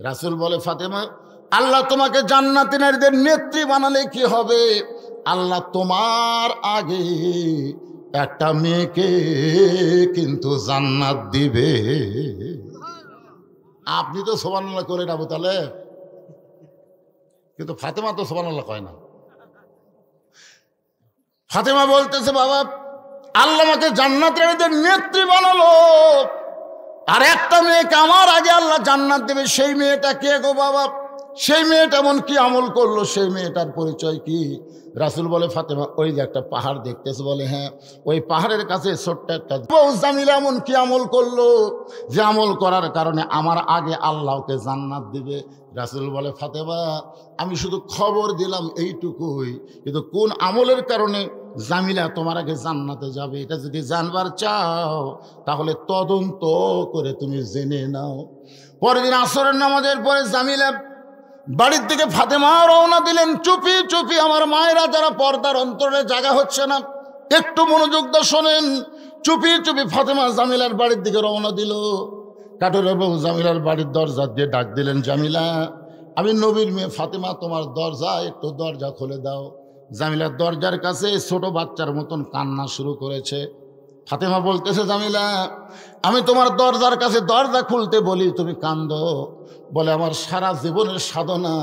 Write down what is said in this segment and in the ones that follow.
রাসূল বলে, ফাতেমা, আল্লাহ তোমাকে জান্নাতি নারীদের নেত্রী বানালে কি হবে? আল্লাহ তোমার আগে একটা মেয়েকে কিন্তু জান্নাত দিবে। আপনি তো সুবহানাল্লাহ করেন আবু তালেব, কিন্তু ফাতেমা তো সুবহানাল্লাহ কয় না। ফাতেমা বলতেছে, বাবা, আল্লাহ আমাকে জান্নাতের নেত্রী বানালো, আর একটা মেয়েকে আমার আগে আল্লাহ জান্নাত দেবে। সেই মেয়েটা কে গো বাবা? সেই মেয়েটা এমন কি আমল করলো? সেই মেয়েটার পরিচয় কি? রাসূল বলে, ফাতেমা, ওই যে একটা পাহাড় দেখতেছে। বলে, হ্যাঁ, ওই পাহাড়ের কাছে ছোট্ট একটা বউ জামিলা এমন কি আমল করলো যে আমল করার কারণে আমার আগে আল্লাহকে জান্নাত দিবে? রাসূল বলে, ফাতেমা, আমি শুধু খবর দিলাম এইটুকুই, কিন্তু কোন আমলের কারণে জামিলা তোমার আগে জান্নাতে যাবে এটা যদি জানবার চাও তাহলে তদন্ত করে তুমি জেনে নাও। পরের দিন আসরের নামাজের পরে জামিলা বাড়ির দিকে ফাতেমা রওনা দিলেন। চুপি চুপি আমার মায়েরা যারা পর্দার অন্তরে জায়গা হচ্ছে না, একটু মনোযোগ দিয়ে শোনেন। চুপি চুপি ফাতেমা জামিলার বাড়ির দিকে রওনা দিল। কাঠুরের বউ জামিলার বাড়ির দরজা দিয়ে ডাক দিলেন, জামিলা, আমি নবীর মেয়ে ফাতেমা, তোমার দরজা একটু দরজা খুলে দাও। জামিলার দরজার কাছে ছোট বাচ্চার মতন কান্না শুরু করেছে। ফাতেমা বলতেছে, জামিলা, আমি তোমার দরজার কাছে দরজা খুলতে বলি তুমি কান্দো? বলে, আমার সারা জীবনের সাধনা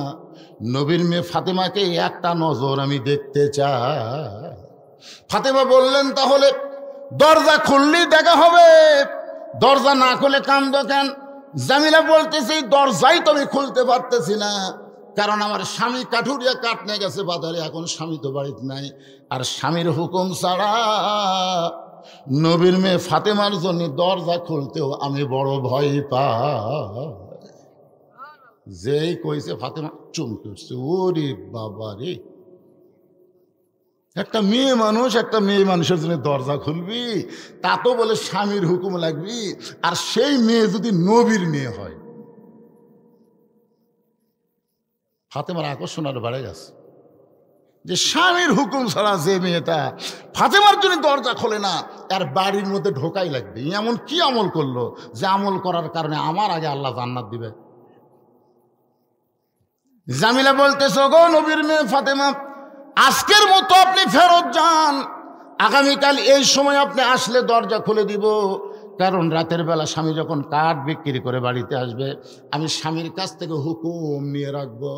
নবীর মেয়ে ফাতেমাকে একটা নজর আমি দেখতে চাই। ফাতেমা বললেন, তাহলে দরজা খুললেই দেখা হবে, দরজা না খুলে কান্দো কেন? জামিলা বলতেছে, দরজাই তো আমি খুলতে পারতেছি না, কারণ আমার স্বামী কাঠুরিয়া কাঠ নিয়ে গেছে বাজারে, এখন স্বামী তো বাড়িতে নাই, আর স্বামীর হুকুম ছাড়া নবীর মেয়ে ফাতেমার জন্য দরজা খুলতেও আমি বড় ভয় পাই। যেই কইছে ফাতেমা চমকে উঠছে, ওরে বাবা রে, একটা মেয়ে মানুষের জন্য দরজা খুলবি, তা তো বলে স্বামীর হুকুম লাগবি, আর সেই মেয়ে যদি নবীর মেয়ে হয়। ফাতেমার আকর্ষণ আরো বেড়ে গেছে যে স্বামীর হুকুম ছাড়া যে মেয়েটা ফাতেমার জন্য দরজা খোলে না, আর বাড়ির মধ্যে ঢোকাই লাগবে। এমন কি আমল করলো যে আমল করার কারণে আমার আগে আল্লাহ জান্নাত দিবে? জামিলা বলতেছে, গো নবীর মেয়ে ফাতেমা, আজকের মতো আপনি ফেরত যান, আগামীকাল এই সময় আপনি আসলে দরজা খুলে দিব, কারণ রাতের বেলা স্বামী যখন কাঠ বিক্রি করে বাড়িতে আসবে, আমি স্বামীর কাছ থেকে হুকুম নিয়ে রাখবো।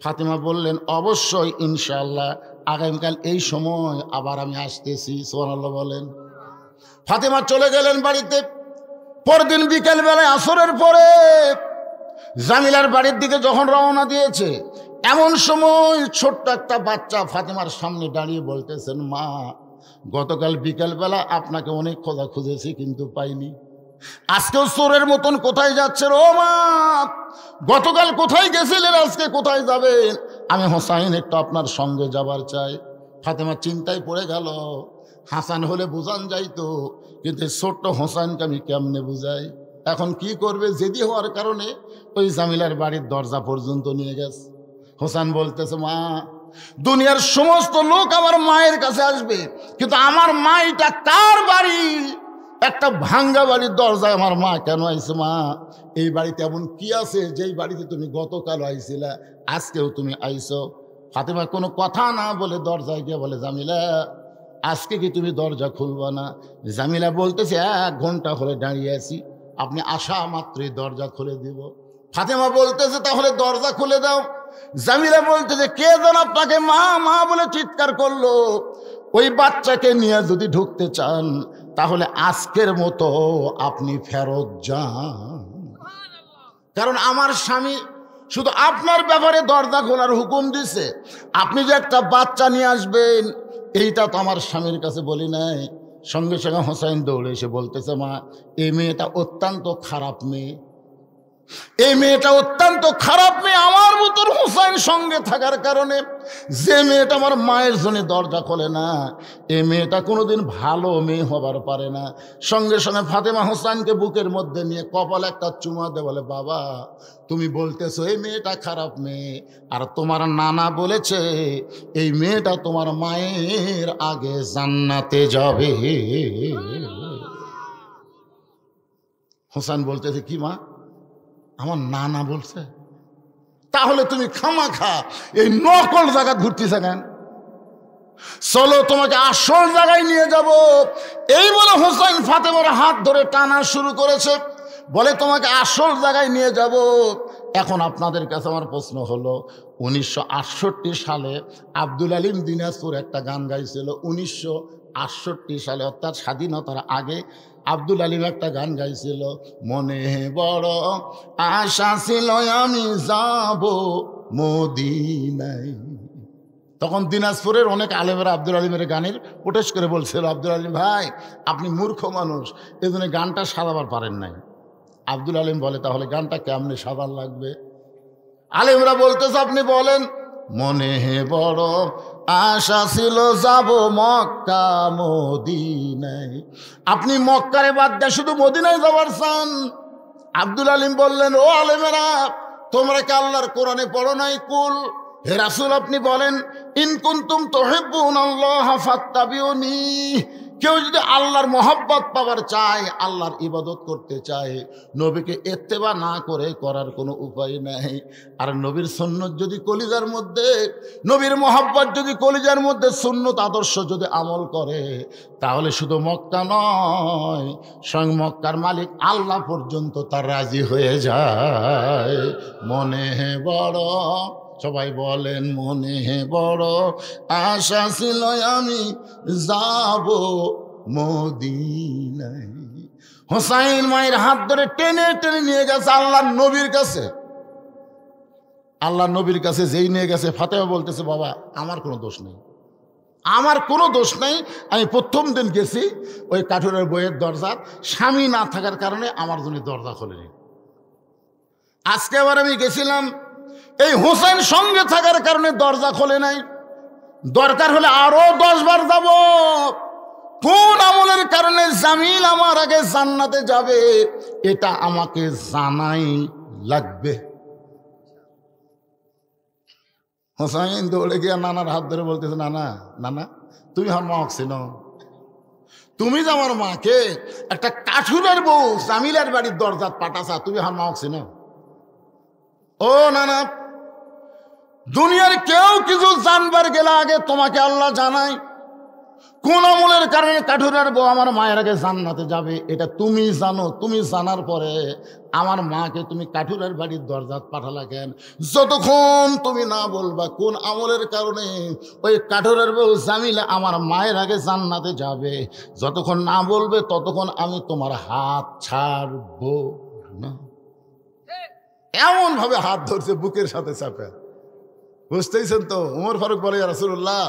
ফাতেমা বললেন, অবশ্যই, ইনশাআল্লাহ, আগামীকাল এই সময় আবার আমি আসতেছি। সুবহানাল্লাহ বলেন। ফাতেমা চলে গেলেন বাড়িতে। পরদিন বিকেল বেলায় আসরের পরে জামিলার বাড়ির দিকে যখন রওনা দিয়েছে, এমন সময় ছোট্ট একটা বাচ্চা ফাতেমার সামনে দাঁড়িয়ে বলতেছেন, মা, গতকাল বিকেলবেলা আপনাকে অনেক খোঁজা খুঁজেছি কিন্তু পাইনি, আজকেও চোরের মতন কোথায় যাচ্ছেন? ও মা, গতকাল কোথায় গেছিলেন, আজকে কোথায় যাবেন? আমি হোসাইন একটু আপনার সঙ্গে যাবার চাই। ফাতেমা চিন্তায় পড়ে গেল, হাসান হলে বুঝান যাইতো, কিন্তু ছোট্ট হোসাইনকে আমি কেমনে বুঝাই? এখন কি করবে? জেদি হওয়ার কারণে ওই জামিলার বাড়ির দরজা পর্যন্ত নিয়ে গেছে। হোসাইন বলতেছে, মা, দুনিয়ার সমস্ত লোক আমার মায়ের কাছে আসবে, কিন্তু আমার মা এটা কার বাড়ি? একটা ভাঙ্গা বাড়ির দরজায় আমার মা কেন আইছে? মা, এই বাড়িতে এমন কি আছে যেই বাড়িতে তুমি গতকাল আইছিলা, আজকেও তুমি আইছো? ফাতেমা কোনো কথা না বলে দরজায় গিয়ে বলে, জামিলা, আজকে কি তুমি দরজা খুলবা না? জামিলা বলতেছে, 1 ঘন্টা হলে দাঁড়িয়ে আছি, আপনি আসা মাত্রই দরজা খুলে দিব। ফাতেমা বলতেছে, তাহলে দরজা খুলে দাও। জামিলা বলতেছে, কে যেন আপনাকে মা মা বলে চিৎকার করলো? ওই বাচ্চাকে নিয়ে যদি ঢুকতে চান তাহলে আজকের মতো আপনি ফেরত যান, কারণ আমার স্বামী শুধু আপনার ব্যাপারে দরজা খোলার হুকুম দিছে, আপনি যে একটা বাচ্চা নিয়ে আসবেন এইটা তো আমার স্বামীর কাছে বলি নাই। সঙ্গে সঙ্গে হোসাইন দৌড়ে এসে বলতেছে, মা, এই মেয়েটা অত্যন্ত খারাপ মেয়ে, এই মেয়েটা অত্যন্ত খারাপ মেয়ে। আমার মতন হোসাইন সঙ্গে থাকার কারণে যে মেয়েটা আমার মায়ের জন্য দরজা খোলে না, এই মেয়েটা কোনোদিন ভালো মেয়ে হবার পারে না। সঙ্গে সঙ্গে ফাতেমা হোসাইনকে বুকের মধ্যে নিয়ে কপালে একটা চুমা দে, বলে, বাবা, তুমি বলতেছো এই মেয়েটা খারাপ মেয়ে, আর তোমার নানা বলেছে এই মেয়েটা তোমার মায়ের আগে জান্নাতে যাবে। হোসাইন বলতেছে, কি মা, আমার নানা বলছে? তাহলে তুমি খামাখা এই নকল জায়গা ঘুরতেছে কেন? চলো তোমাকে আসল জায়গায় নিয়ে যাব। এই বলে হোসেন ফাতেমার হাত ধরে টানা শুরু করেছে, বলে তোমাকে আসল জায়গায় নিয়ে যাব। এখন আপনাদের কাছে আমার প্রশ্ন হলো, 1968 সালে আব্দুল আলিম দিনাজপুর একটা গান গাইছিল। 1968 সালে, অর্থাৎ স্বাধীনতার আগে আব্দুল আলিম একটা গান গাইছিল, মনে বড় আশা ছিল আমি যাব মদিনায়। তখন দিনাজপুরের অনেক আলেমেরা আব্দুল আলিমের গানের প্রোটেস্ট করে বলছিল, আব্দুল আলিম ভাই আপনি মূর্খ মানুষ, এই জন্য গানটা সাজাবার পারেন নাই। আব্দুল আলিম বলে, তাহলে গানটা কেমনে সাজার লাগবে? আলেমরা বলতেছে, আপনি বলেন, মনে বড় আশা ছিল যাব মক্কা মদিনায়। আপনি মক্কারে বাদ দিয়ে শুধু মদিনায় যাবার চান? আব্দুল আলিম বললেন, ও আলেমেরা, তোমরা কি আল্লাহর কোরআনে পড়ো নাই? কুল, হে রাসূল আপনি বলেন, ইন কুনতুম তুহিব্বুনাল্লাহ ফাত্তাবিউনি। কেউ যদি আল্লাহর মহব্বত পাওয়ার চায়, আল্লাহর ইবাদত করতে চায়, নবীকে ইত্তেবা না করে করার কোনো উপায় নাই। আর নবীর সুন্নত যদি কলিজার মধ্যে, নবীর মহব্বত যদি কলিজার মধ্যে সুন্নত আদর্শ যদি আমল করে, তাহলে শুধু মক্কা নয়, স্বয়ং মক্কার মালিক আল্লাহ পর্যন্ত তার রাজি হয়ে যায়। মনে বড়, সবাই বলেন, মনে বড় আশা ছিল আমি যাব মদিনায়। হোসাইন মায়ের হাত ধরে টেনে টেনে নিয়ে গেছে আল্লাহর নবীর কাছে। আল্লাহর নবীর কাছে যেই নিয়ে গেছে, ফাতেমা বলতেছে, বাবা আমার কোনো দোষ নেই, আমার কোনো দোষ নেই। আমি প্রথম দিন গেছি ওই কাঠুরের বইয়ের দরজা, স্বামী না থাকার কারণে আমার জন্য দরজা খোলেনি। আজকে আবার আমি গেছিলাম, এই হোসেন সঙ্গে থাকার কারণে দরজা খোলে নাই। দরকার হলে আরো 10 বার যাব। কোন আমলের কারণে জামিল আমার আগে জান্নাতে যাবে, এটা আমাকে জানাই লাগবে। হোসাইন দৌড়ে গিয়া নানার হাত ধরে বলতেছে, নানা নানা তুমি আমার মা চিনো? তুমি যে আমার মাকে একটা কাঠুরের বউ জামিলের বাড়ির দরজাত পাঠাছা, তুমি আমার মা চিনো? ও নানা, দুনিয়ার কেউ কিছু জানবার গেলে আগে তোমাকে আল্লাহ জানাই। কোন আমলের কারণে কাঠুরের বউ আমার মায়ের আগে জান্নাতে যাবে, এটা তুমি জানো। তুমি জানার পরে আমার মাকে তুমি কাঠুরের বাড়ির দরজাত পাঠালা কেন? যতক্ষণ তুমি না বলবা কোন আমলের কারণে ওই কাঠুরের বউ জামিলা আমার মায়ের আগে জান্নাতে যাবে, যতক্ষণ না বলবে ততক্ষণ আমি তোমার হাত ছাড়বো না। এমন ভাবে হাত ধরছে বুকের সাথে চাপে। বুঝতেইছেন তো? উমর ফারুক বলে, ইয়া রাসূলুল্লাহ,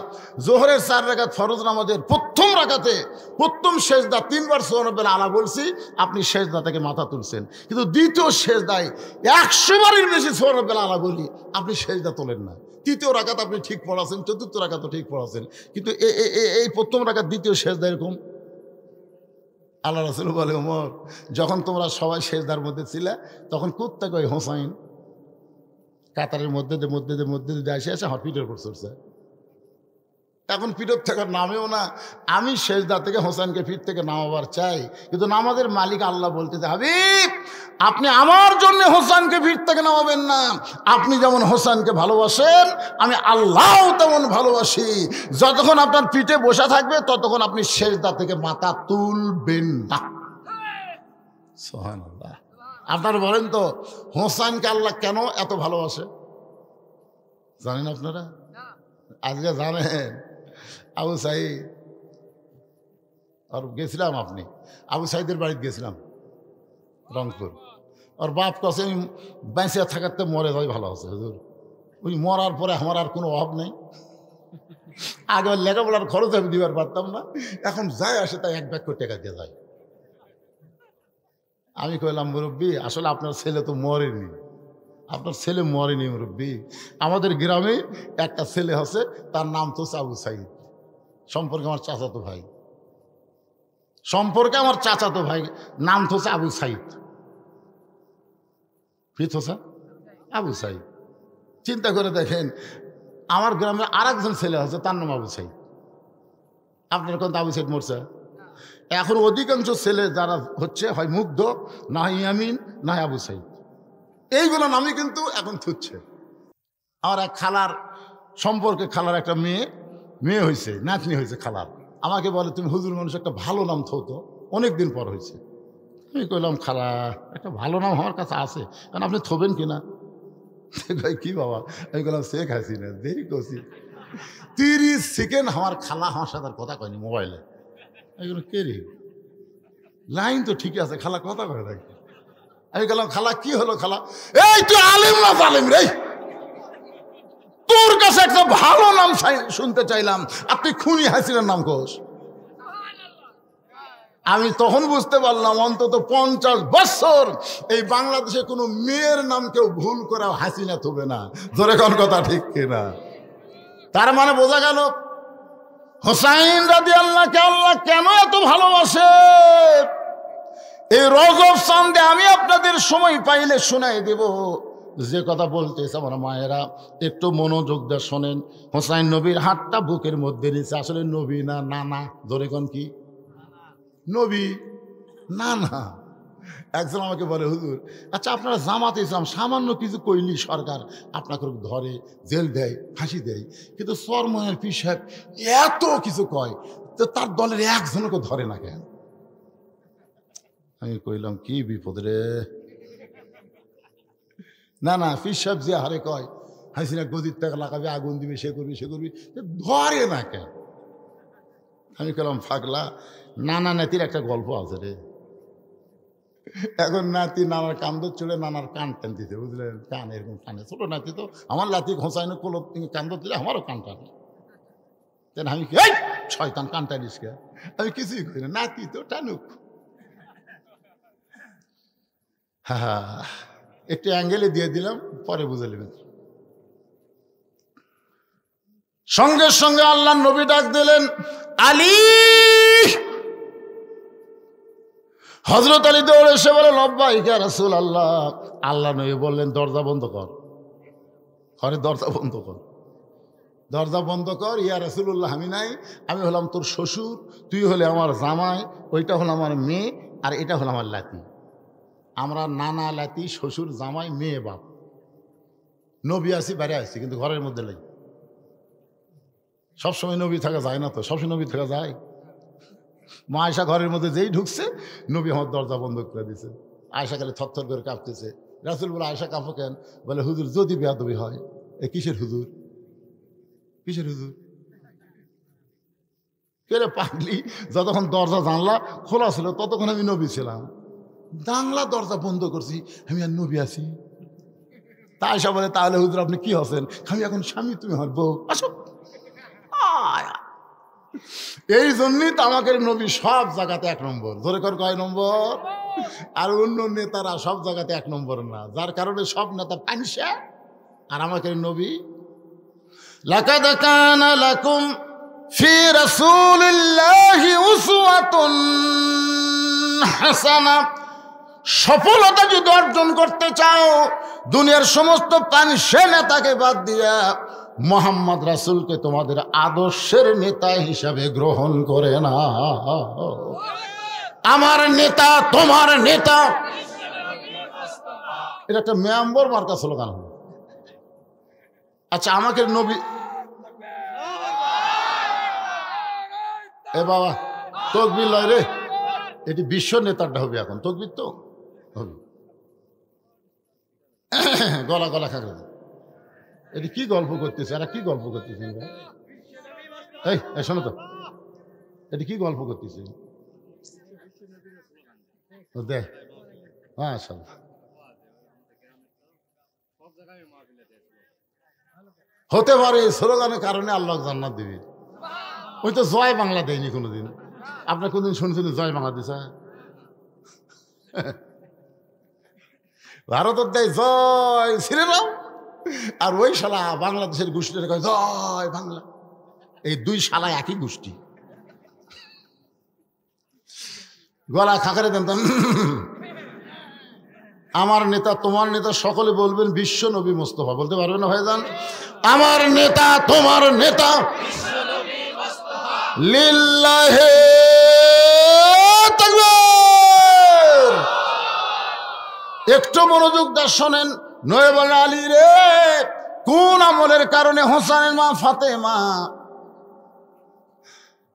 জোহরের 4 রাকাত ফরজ নামাজের প্রথম রাকাতে প্রথম সেজদা 3 বার সুবহানাল্লাহ আলা বলছি, আপনি সেজদা থেকে মাথা তুলছেন, কিন্তু দ্বিতীয় সেজদায় 100 বারের বেশি সুবহানাল্লাহ আলা বলি, আপনি সেজদা তোলেন না। তৃতীয় রাকাত আপনি ঠিক পড়াছেন, চতুর্থ রাকাতও ঠিক পড়াছেন, কিন্তু এই প্রথম রাকাত দ্বিতীয় সেজদা এরকম। আল্লাহ রাসূল বলে, ওমর, যখন তোমরা সবাই সেজদার মধ্যে ছিলে, তখন কুত্তা কই হোসাইন কাতারের মধ্যে আসে আমার পিঠের উপর চড়ছে। এখন পিঠের থাকার নামেও না। আমি সেজদা থেকে হোসেনকে পিঠ থেকে নামাবার চাই, কিন্তু নামাজের মালিক আল্লাহ বলতেছে, হাবিব আপনি আমার জন্য হোসেনকে পিঠ থেকে নামাবেন না। আপনি যেমন হোসেনকে ভালোবাসেন, আমি আল্লাহ তেমন ভালোবাসি। যতক্ষণ আপনার পিঠে বসা থাকবে ততক্ষণ আপনি সেজদা থেকে মাথা তুলবেন না। সুবহানাল্লাহ। আপনারা বলেন তো, হোসেনকে আল্লাহ কেন এত ভালোবাসে? জানেন আপনারা? আজকে জানেন? আবু সাইদ আর গেছিলাম, আপনি আবু সাইদের বাড়িতে গেছিলাম রংপুর। আর বাপ কাছে আমি বেঁচে থাকাতে মরে যাই ভালো আছে হুজুর। ওই মরার পরে আমার আর কোনো অভাব নেই। আগে লেখাপড়ার খরচ আমি দিবার পারতাম না, এখন যাই আসে তাই 1 ব্যাগ করে টাকা দিয়ে যায়। আমি কইলাম, মুরব্বী আসলে আপনার ছেলে তো মরেনি, আপনার ছেলে মরেনি মুরব্বী। আমাদের গ্রামে একটা ছেলে আছে, তার নাম তো আবু সাইদ, সম্পর্কে আমার চাচাতো ভাই, নাম তো আবু সাইদ, আবু সাইদ। চিন্তা করে দেখেন, আমার গ্রামে আরেকজন ছেলে আছে, তার নাম আবু সাইদ। আপনার কোন আবু সাইদ মরছে? এখন অধিকাংশ ছেলে যারা হচ্ছে, হয় মুগ্ধ, না হয় ইয়ামিন, না হয় আবু সাইদ, এইগুলো নামই কিন্তু এখন থুচ্ছে। আমার এক খালার সম্পর্কে খালার একটা মেয়ে হয়েছে, নাতনি হয়েছে খালার। আমাকে বলে তুমি হুজুর মানুষ একটা ভালো নাম থতো, অনেকদিন পর হয়েছে। আমি কইলাম খালা একটা ভালো নাম আমার কাছে আছে, কারণ আপনি থবেন কিনা? কি বাবা? আমি বললাম শেখ হাসিনা। দেরি করছি 30 সেকেন্ড আমার খালা আমার সাথে কথা কয়নি মোবাইলে। আমি কে রে, লাইন তো ঠিকই আছে, খালা কথা কয় নাকি? আমি বললাম খালা কি হলো খালা? এই তুই আলিম না জালিম রে, তোর কাছে একটা ভালো নাম শুনতে চাইলাম আর তুই খুনি হাসিনার নাম কোস। আমি তখন বুঝতে পারলাম অন্তত 50 বছর এই বাংলাদেশে কোনো মেয়ের নাম কেউ ভুল করে হাসিনা থবে না। ধরে কোন কথা ঠিক কিনা? তার মানে বোঝা গেল হোসাইন রাদিয়াল্লাহু আল্লাহ কেন এত ভালোবাসে। এই রজব চাঁদে আমি আপনাদের সময় পাইলে শোনাই দেব যে কথা বলতেছে আমার মায়েরা, একটু মনোযোগ দিয়ে শোনেন। হোসাইন নবীর হাতটা বুকের মধ্যে নিয়েছে, আসলে নবী না নানা। ধরে কোন কি নবী না না। একজন আমাকে বলে হুজুর আচ্ছা আপনারা জামাতে ইসলাম সামান্য কিছু কইলি সরকার আপনাকে ধরে, জেল দেয়, ফাঁসি দেয়, কিন্তু চরমনের পীর সাহেব এত কিছু কয়, তো তার দলের একজনকে ধরে না কেন? আমি কইলাম কি বিপদ রে। না না, পীর সাহেব যে হারে কয় হাসিনা গদির টাকা লাগাবে, আগুন দিবে, সে করবি সে করবি, ধরে না কেন? আমি কইলাম ফাগলা, নানা নাতির একটা গল্প আছে রে। এখন নাতি নানার কান্দ চলে নানার কান টান দিতে, বুঝলেন? কান এরকম টানে, ছোট নাতি তো, আমার লাতি ঘোষাইনো কোলো কান্দ দিলে আমারও কান টানে। তেন আমি কি শয়তান কান টানিস কে? আমি কিছুই করি না, নাতি তো টানুক। হ্যাঁ একটু অ্যাঙ্গেলে দিয়ে দিলাম, পরে বুঝে নেবেন। সঙ্গে সঙ্গে আল্লাহ নবী ডাক দিলেন আলী। হযরত আলী দৌড়ে এসে বলে লব্বাইক ইয়া রাসূলুল্লাহ। আল্লাহ নবী বললেন দরজা বন্ধ কর, ঘরে দরজা বন্ধ কর, দরজা বন্ধ কর। ইয়া রাসূলুল্লাহ আমি নাই, আমি হলাম তোর শ্বশুর, তুই হলে আমার জামাই, ওইটা হলো আমার মেয়ে, আর এটা হলো আমার লাতি। আমরা নানা লাতি, শ্বশুর জামাই, মেয়ে বাপ। নবী আসি বাইরে আসছি, কিন্তু ঘরের মধ্যে নেই। সবসময় নবী থাকা যায় না তো, সবসময় নবী থাকা যায়? মা আয়েশা ঘরের মধ্যে যেই ঢুকছে নবী আমার দরজা বন্ধ করে দিছে। আয়েশা খালি থরথর করে কাঁপতেছে। রাসূল বলে আয়েশা কাঁপো কেন? বলে হুজুর যদি বেয়াদবি হয়। এ কিসের হুজুর? কিসের হুজুর? কে পাগলি? যতক্ষণ দরজা জানলা খোলা ছিল ততক্ষণ আমি নবী ছিলাম, জানলা দরজা বন্ধ করছি, আমি আর নবী আছি। তা আয়েশা বলে তাহলে হুজুর আপনি কি হচ্ছেন? আমি এখন স্বামী, তুমি আমার বউ, আসো। এই জন্যই তো আমাকে নবী সব জায়গাতে 1 নম্বর। ধরে কর কয় নম্বর? আর অন্য নেতারা সব জায়গাতে 1 নম্বর না, যার কারণে সব নেতা পানসে। আর আমাকে নবী লাকাদ কানা লাকুম ফি রাসূলিল্লাহি উসওয়াতুন হাসানা। সফলতা যদি অর্জন করতে চাও, দুনিয়ার সমস্ত পানসে নেতাকে বাদ দিয়া মোহাম্মদ রাসূলকে তোমাদের আদর্শের নেতা হিসাবে গ্রহণ করে না। আমার নেতা তোমার নেতা, এটা একটা মেম্বর মার্কা স্লোগান হলো। আচ্ছা আমাকে নবী, এ বাবা তকবীর লয় রে, এটি বিশ্ব নেতারটা হবে এখন, তকবীর তো হবে। গলা গলা খাগড়া, এটি কি গল্প করতেছে? এরা কি গল্প করতেছে? এই শোনো তো, এটি কি গল্প করতেছে? দেখ মাশাআল্লাহ, হতে পারে স্লোগানের কারণে আল্লাহ জান্নাত দিবে। ওই তো জয় বাংলা দেয়নি কোনোদিন। আপনার কোনদিন শুনছেন জয় বাংলা দিছে? ভারতের দেয় জয় শ্রীরাম, আর ওই শালা বাংলাদেশের গোষ্ঠীটা কয় জয় বাংলা। এই 2 শালা একই গোষ্ঠী। গলা খাকারে দেন। আমার নেতা তোমার নেতা, সকলে বলবেন বিশ্ব নবী মোস্তফা। বলতে পারবেন না ভাইজান? আমার নেতা তোমার নেতা লিল্লাহে তাকবীর। একটু মনোযোগ দিয়ে শোনেন। নয় বলেন আলী রে, কোন আমলের কারণে হোসেনের মা ফাতেমা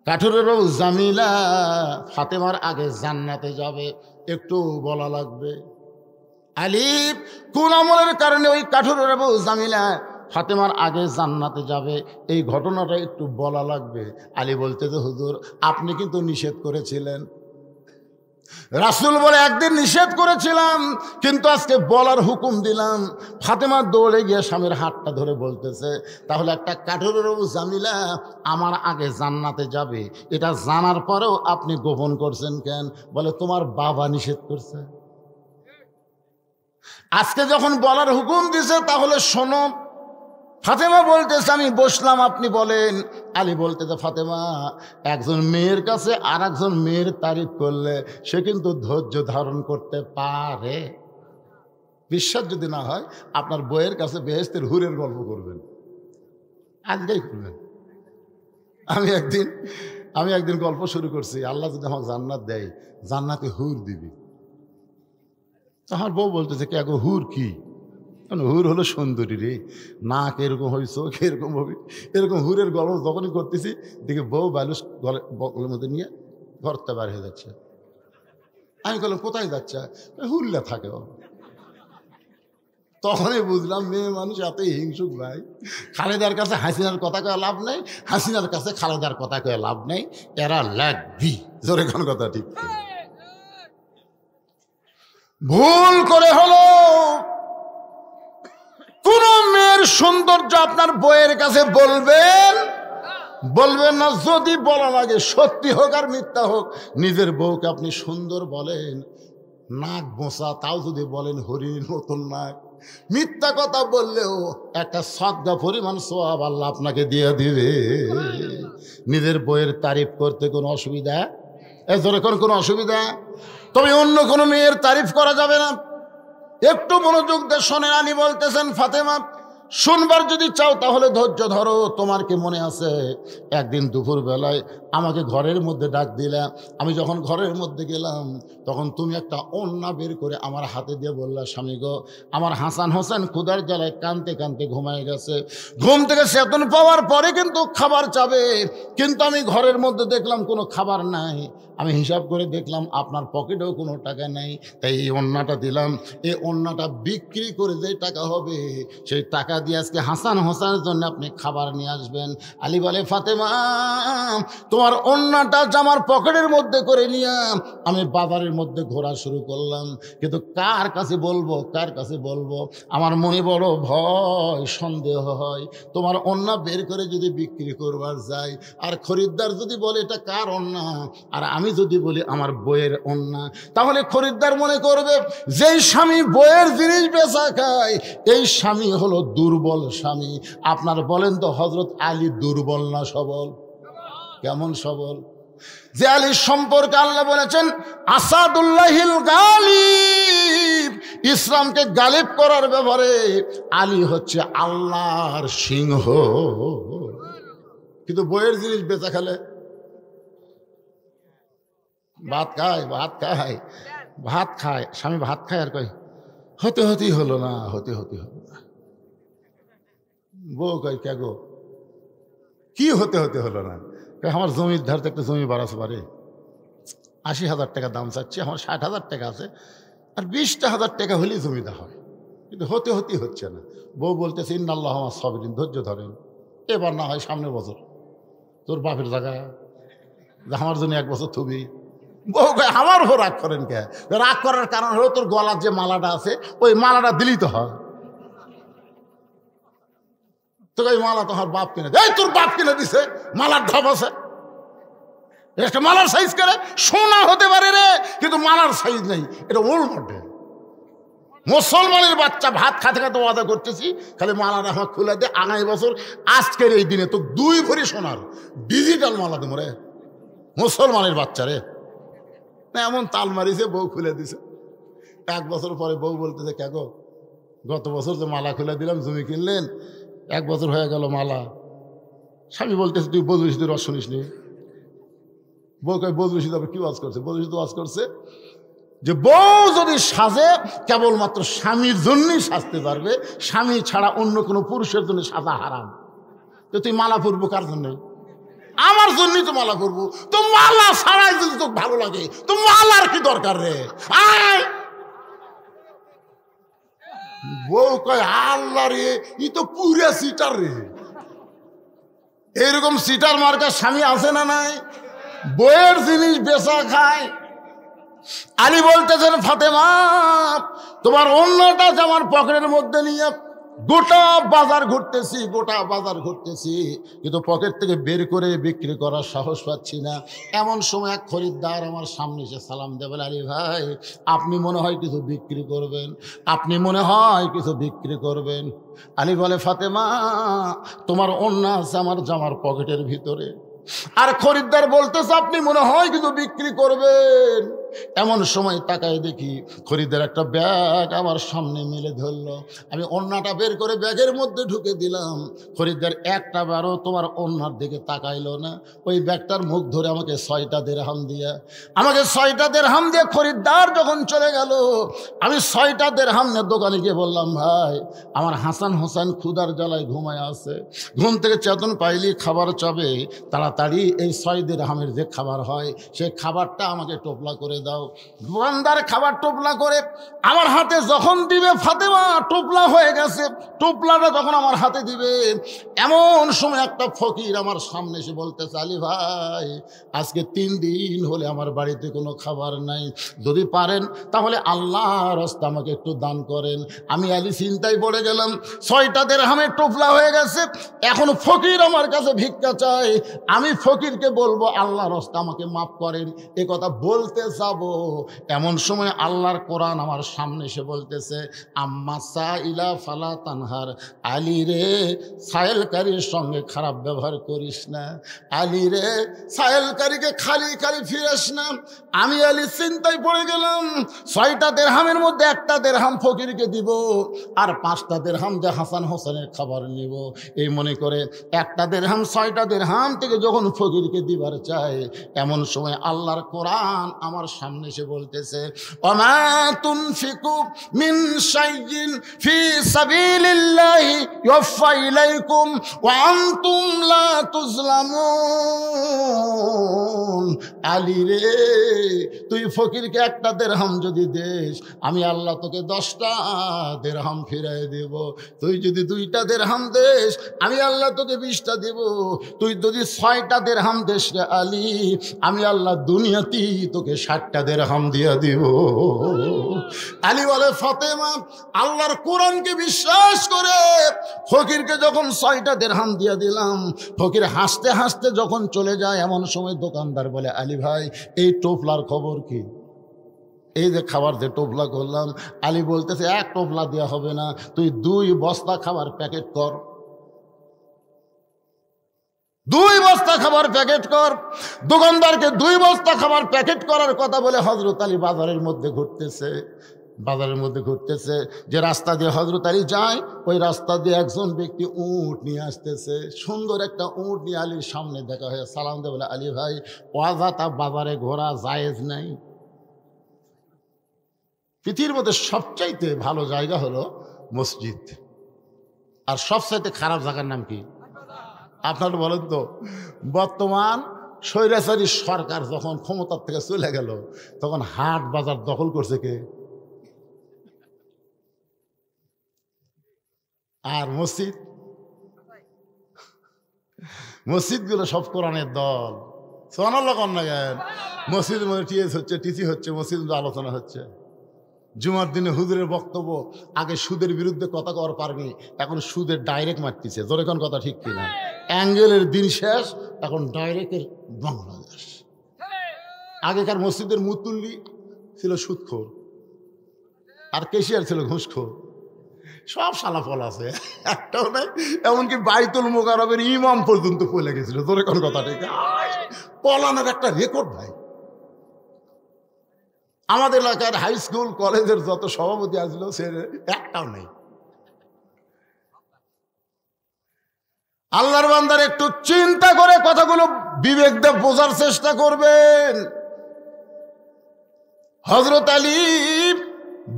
কাঠুরের বউ জামিলা ফাতেমার আগে জান্নাতে যাবে একটু বলা লাগবে। আলিফ, কোন আমলের কারণে ওই কাঠুরের বউ জামিলা ফাতেমার আগে জান্নাতে যাবে, এই ঘটনাটা একটু বলা লাগবে। আলী বলতে যে হুজুর আপনি কিন্তু নিষেধ করেছিলেন। রাসূল বলে একদিন নিষেধ করেছিলাম কিন্তু আজকে বলার হুকুম দিলাম। ফাতেমা দৌড়ে গিয়ে স্বামীর হাতটা ধরে বলতেছে তাহলে একটা কাঠুরের বউ জামিলা আমার আগে জান্নাতে যাবে, এটা জানার পরেও আপনি গোপন করছেন কেন? বলে তোমার বাবা নিষেধ করছে। আজকে যখন বলার হুকুম দিছে তাহলে শোনো। ফাতেমা বলতেছে আমি বসলাম, আপনি বলেন। আলী বলতেছে ফাতেমা একজন মেয়ের কাছে আর একজন মেয়ের তারিফ করলে সে কিন্তু ধৈর্য ধারণ করতে পারে। বিশ্বাস যদি না হয় আপনার বইয়ের কাছে বেহেশতের হুরের গল্প করবেন, আজকেই করবেন। আমি একদিন গল্প শুরু করছি, আল্লাহ যদি আমাকে জান্নাত দেয় জান্নাতে হুর দিবি। আমার বউ বলতেছে কে গো হুর কি? হুর হলো সুন্দরী রে, নাক এরকম হবে, চোখ এরকম হবে, এরকম হুরের গল্প যখনই করতেছি দেখে বউ বালুস গলের মধ্যে নিয়ে ঘরতে বার হয়ে যাচ্ছে। আমি বললাম কোথায় যাচ্ছে? হুরলে থাকে। তখনই বুঝলাম মেয়ে মানুষ এতই হিংসুক ভাই। খালেদার কাছে হাসিনার কথা কয়ে লাভ নেই, হাসিনার কাছে খালেদার কথা কয়ে লাভ নেই, এরা লাগবি। জোরে কোন কথা ঠিক ভুল করে হলো কোন মেয়ের সৌন্দর্য আপনার বইয়ের কাছে বলবেন না। যদি বলা লাগে সত্যি হোক আর মিথ্যা হোক, নিজের বউকে আপনি সুন্দর বলেন, নাক বোঁচা তাও যদি বলেন হরিণের মতন নাক, মিথ্যা কথা বললেও একটা সদকা পরিমাণ সওয়াব আল্লাহ আপনাকে দিয়ে দিবে। নিজের বইয়ের তারিফ করতে কোনো অসুবিধা কোনো অসুবিধা? তবে অন্য কোনো মেয়ের তারিফ করা যাবে না। একটু মনোযোগ দিয়ে শোনেন। আলী বলতেছেন ফাতেমা শুনবার যদি চাও তাহলে ধৈর্য ধরো। তোমার কি মনে আছে একদিন দুপুর বেলায় আমাকে ঘরের মধ্যে ডাক দিলাম, আমি যখন ঘরের মধ্যে গেলাম তখন তুমি একটা ওড়না বের করে আমার হাতে দিয়ে বললা স্বামী গো আমার হাসান হোসেন ক্ষুধার জ্বালায় কাঁদতে কাঁদতে ঘুমায় গেছে, ঘুম থেকে চেতন পাওয়ার পরে কিন্তু খাবার চাবে, কিন্তু আমি ঘরের মধ্যে দেখলাম কোনো খাবার নাই। আমি হিসাব করে দেখলাম আপনার পকেটেও কোনো টাকা নেই, তাই এই ওড়নাটা দিলাম। এই ওড়নাটা বিক্রি করে যে টাকা হবে সেই টাকা দিয়ে আজকে হাসান হোসেনের জন্য আপনি খাবার নিয়ে আসবেন। আলী বলে ফাতেমা তোমার ওড়নাটা জামার পকেটের মধ্যে করে নিয়ে আমি বাজারের মধ্যে ঘোরা শুরু করলাম, কিন্তু কার কাছে বলবো? আমার মনে বড় ভয় সন্দেহ হয়। তোমার ওড়না বের করে যদি বিক্রি করবার যাই আর খরিদ্দার যদি বলে এটা কার ওড়না, আর আমি যদি বলি আমার বইয়ের ওড়না, তাহলে খরিদ্দার মনে করবে যেই স্বামী বইয়ের জিনিস বেচা খায় এই স্বামী হলো দুর্বল স্বামী। আপনার বলেন তো হযরত আলী দুর্বল না সবল? কেমন সবল? যে আলীর সম্পর্কে আল্লাহ বলেছেন আসাদুল্লাহিল গালিব, ইসলামকে গালিব করার ব্যাপারে আলী হচ্ছে আল্লাহর সিংহ। কিন্তু বইয়ের জিনিস বেচা খেলে ভাত খায় স্বামী ভাত খায় আর কয় হতেই হলো না। বউ কয় কে গো কি হতে হলো না? আমার জমির ধারতে একটা জমি বাড়াতে পারে, ৮০,০০০ টাকা দাম চাচ্ছি, আমার ৬০,০০০ টাকা আছে, আর ২০,০০০ টাকা হলেই জমিটা হয়, কিন্তু হতেই হচ্ছে না। বউ বলতেছে ইন্নাল্লাহ আমার সাবিরিন, ধৈর্য ধরেন, এবার না হয় সামনের বছর তোর বাপের জায়গা আমার জন্য ১ বছর থুবি। বউ আমার উপর রাগ করেন কে? রাগ করার কারণ হলো তোর গলার যে মালাটা আছে ওই মালাটা দিলেই তো হয়। তোকে ওই মালা তোমার বাপ কিনে, এই তোর বাপ কিনে দিছে, মালার ধাপ আছে, একটা মালার সাইজ করে সোনা হতে পারে রে, কিন্তু মালার সাইজ নেই, এটা ওল্ড মডেল। মুসলমানের বাচ্চা ভাত খাতে খাতে ওয়াদা করতেছি খালি মালাটা আমার খুলে দে, আগামী বছর আজকের এই দিনে তো 2 ভরি সোনার ডিজিটাল মালা দেবো রে। মুসলমানের বাচ্চা রে, এমন তাল মারিছে বউ খুলে দিছে। 1 বছর পরে বউ বলতেছে কে গো গত বছর যে মালা খুলে দিলাম জমি কিনলেন, 1 বছর হয়ে গেল মালা। স্বামী বলতেছে তুই বদরুশি রস শুনিস নি? বউ কয় বদরুশি তারপর কি ওয়াজ করছে? বদরুশি তো ওয়াজ করছে যে বউ যদি সাজে কেবলমাত্র স্বামীর জন্যই সাজতে পারবে, স্বামী ছাড়া অন্য কোনো পুরুষের জন্য সাজা হারাম। তো তুই মালা পরবো কার জন্য? আমার জন্যই তো মালা পরবো। তো মালা ছাড়াই যদি তোকে ভালো লাগে তো মালার কি দরকার রে? বউ কয় আল্লাহ রে, ই তো পুরা সিটার রে। এইরকম সিটার মার্কা স্বামী আছে না নাই? বইয়ের জিনিস বেচা খায়। আলী বলতেছেন, ফাতেমা তোমার অন্যটা আমার পকেটের মধ্যে নিয়ে গোটা বাজার ঘুরতেছি, কিন্তু পকেট থেকে বের করে বিক্রি করার সাহস পাচ্ছি না। এমন সময় এক খরিদ্দার আমার সামনে এসে সালাম দেয়, বলে আলী ভাই আপনি মনে হয় কিছু বিক্রি করবেন। আলী বলে, ফাতেমা তোমার ওন্না আছে আমার জামার পকেটের ভিতরে। আর খরিদ্দার বলতেছে আপনি মনে হয় কিছু বিক্রি করবেন। এমন সময় তাকায় দেখি খরিদ্দার একটা ব্যাগ আমার সামনে মেলে ধরলো। আমি ওন্নাটা বের করে ব্যাগের মধ্যে ঢুকে দিলাম। খরিদ্দার একটা বারও তোমার ওন্নার দিকে তাকাইলো না। ওই ব্যাগটার মুখ ধরে আমাকে 6টা দিরহাম দিয়ে খরিদ্দার যখন চলে গেল, আমি 6টা দিরহাম নিয়ে দোকানে গিয়ে বললাম, ভাই আমার হাসান হোসেন ক্ষুধার জ্বালায় ঘুমায় আছে, ঘুম থেকে চেতন পাইলি খাবার চাবে, তাড়াতাড়ি এই 6 দিরহামের যে খাবার হয় সেই খাবারটা আমাকে টোপলা করে দাও। দোকানদার খাবার টোপলা করে আমার হাতে যখন দিবে, ফাতেমা টোপলা হয়ে গেছে, টোপলাটা যখন আমার হাতে দিবে, এমন সময় একটা ফকির আমার সামনে এসে বলতেছে, আলী ভাই আজকে 3 দিন হলে আমার বাড়িতে কোনো খাবার নাই, যদি পারেন তাহলে আল্লাহর রাস্তায় আমাকে একটু দান করেন। আমি আলী চিন্তায় পড়ে গেলাম, 6টা দিরহামের টোপলা হয়ে গেছে, এখন ফকির আমার কাছে ভিক্ষা চায়। আমি ফকিরকে বলবো আল্লাহর রাস্তায় আমাকে মাফ করেন, এ কথা বলতে যাব, এমন সময় আল্লাহর কোরআন আমার সামনে এসে বলতেছে, আম্মা সাইলা ফালা তানহার, আলী রে সায়েলকারীর সঙ্গে খারাপ ব্যবহার করিস না, আলী রে সায়েলকারীকে খালি ফিরাস না। আমি আলী চিন্তায় পড়ে গেলাম, 6টা দিরহামের মধ্যে একটা দিরহাম ফকিরকে দিব, আর 5টা দিরহাম যে হাসান হোসেনের খাবার নিব। এই মনে করে একটা দিরহাম 6টা দিরহাম থেকে যখন ফকিরকে দিবার চায়, এমন সময় আল্লাহর কোরআন আমার সামনে এসে বলতেছে, ওমা তুনফিকু মিন শাইইন ফি সাবিলিল্লাহি ইউফা ইলাইকুম ওয়া আনতুম লা তুজলামুন। আলী রে তুই ফকিরকে একটা দিরহাম যদি দেস, আমি আল্লাহ তোকে 10টা দিরহাম ফিরাই দেব। তুই যদি 2টা দিরহাম দেস, আমি আল্লাহ তোকে 20টা দেব। তুই যদি 6টা দিরহাম দেস রে আলী, আমি আল্লাহ দুনিয়াতেই তোকে 60টা দিরহাম দিয়া দিব। আলী বলে, ফাতেমা আল্লাহর কোরআনকে বিশ্বাস করে ফকিরকে যখন 6টা দিরহাম দিয়া দিলাম, ফকির হাসতে হাসতে যখন চলে যায়, এমন সময় দোকানদার বলে, আলী ভাই এই টোপলার খবর কি? এই যে খাবার যে টোপলা করলাম। আলী বলতেছে, 1 টোপলা দেওয়া হবে না, তুই 2 বস্তা খাবার প্যাকেট কর, 2 বস্তা খাবার প্যাকেট কর। দোকানদারকে 2 বস্তা খাবার প্যাকেট করার কথা বলে হযরত আলী বাজারের মধ্যে ঘুরতেছে। যে রাস্তা দিয়ে হযরত আলী যায়, ওই রাস্তা দিয়ে একজন ব্যক্তি উট নিয়ে আসতেছে, সুন্দর একটা উট নিয়ে আলীর সামনে দেখা হয়ে সালাম দেয়, বলে, আলী ভাই ওয়াজাতা বাজারে ঘোরা জায়েজ নাই। পৃথিবীর মধ্যে সবচাইতে ভালো জায়গা হলো মসজিদ, আর সবচাইতে খারাপ জায়গার নাম কি? আপনারা বলেন তো। বর্তমান স্বৈরাচারী সরকার যখন ক্ষমতার থেকে চলে গেল, তখন হাট বাজার দখল করছে কে? আর মসজিদগুলো সব কোরআনের দল। সুবহানাল্লাহ কন না কেন? মসজিদের মধ্যে টিসি হচ্ছে, মসজিদ আলোচনা হচ্ছে। জুমার দিনে হুজুরের বক্তব্য, আগে সুদের বিরুদ্ধে কথা কর পারবি, এখন সুদের ডাইরেক্ট মারতেছে। জোরে কোন কথা ঠিক কিনা? অ্যাঙ্গেলের দিন শেষ, এখন ডাইরেক্টের বাংলাদেশ। আগেকার মসজিদের মুতুল্লি ছিল সুদখোর, আর কেশিয়ার ছিল ঘুষখোর। সব সালাফল আছে, একটাও নাই। এমনকি বাইতুল মোকাররমের ইমাম পর্যন্ত পড়ে গেছিল। জোরে কোন কথা ঠিক? পলানের একটা রেকর্ড ভাই। আমাদের এলাকার হাই স্কুল কলেজের যত সভাপতি আসলো, সে একটাও নেই। আল্লাহর বান্দার একটু চিন্তা করে কথাগুলো বিবেক দিয়ে বোঝার চেষ্টা করবেন। হযরত আলী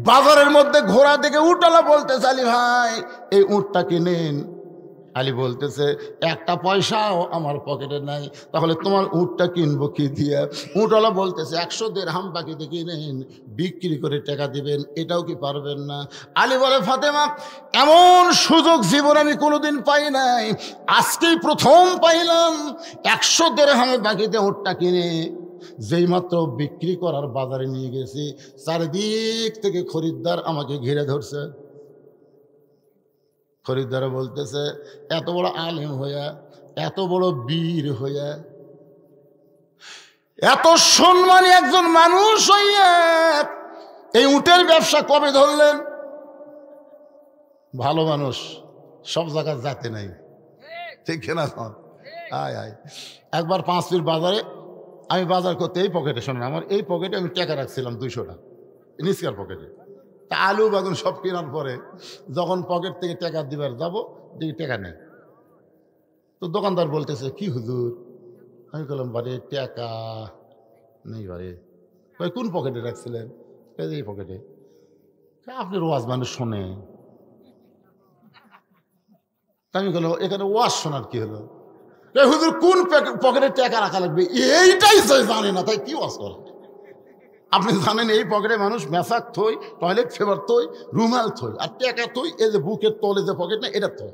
বাজারের মধ্যে ঘোড়া দেখে উটওয়ালা বলতেছে, আলী ভাই এই উটটা কিনেন। আলী বলতেছে, একটা পয়সাও আমার পকেটে নাই, তাহলে তোমার উটটা কিনবো কি দিয়া? উটওয়ালা বলতেছে, 100 দিরহাম বাকিতে কিনেন, বিক্রি করে টাকা দিবেন, এটাও কি পারবেন না? আলী বলে, ফাতেমা এমন সুযোগ জীবনে আমি কোনোদিন পাই নাই, আজকেই প্রথম পাইলাম। 100 দিরহামে বাকিতে উটটা কিনে যেই মাত্র বিক্রি করার বাজারে নিয়ে গেছি, চারিদিক থেকে খরিদ্দার আমাকে ঘিরে ধরছে। খরিদ্দার বলতেছে, এত বড় আলেম হইয়া, এত বড় বীর হইয়া, এত সম্মানী একজন মানুষ হইয়া এই উটের ব্যবসা কবে ধরলেন? ভালো মানুষ সব জায়গায় যাতে নাই, ঠিক না? আয় আয় একবার 5 পীর বাজারে আমি বাজার করতে, এই পকেটে, শোনেন আমার এই পকেটে আমি টাকা রাখছিলাম 200 টাকা নিচকার পকেটে। তা আলু বাগুন সব কেনার পরে যখন পকেট থেকে টাকা দিবার যাবো, দেখি টাকা নেই। তো দোকানদার বলতেছে, কি হুজুর? আমি বললাম, বারে টাকা নেই। বারে ভাই কোন পকেটে রাখছিলেন? এই পকেটে। আপনি ওয়াজ মানুষ শোনে। আমি বললাম, এখানে ওয়াজ শোনার কি হলো? হুজুর কোন পকেটে টাকা রাখা লাগবে এইটাই জানে না, তাই কি ওয়াজ করে? আপনি জানেন এই পকেটে মানুষ মেসাক থই, টয়লেট ফেবার থই, রুমাল থই, আর টাকা থই এই যে বুকের তলে যে পকেট না, এটা থই।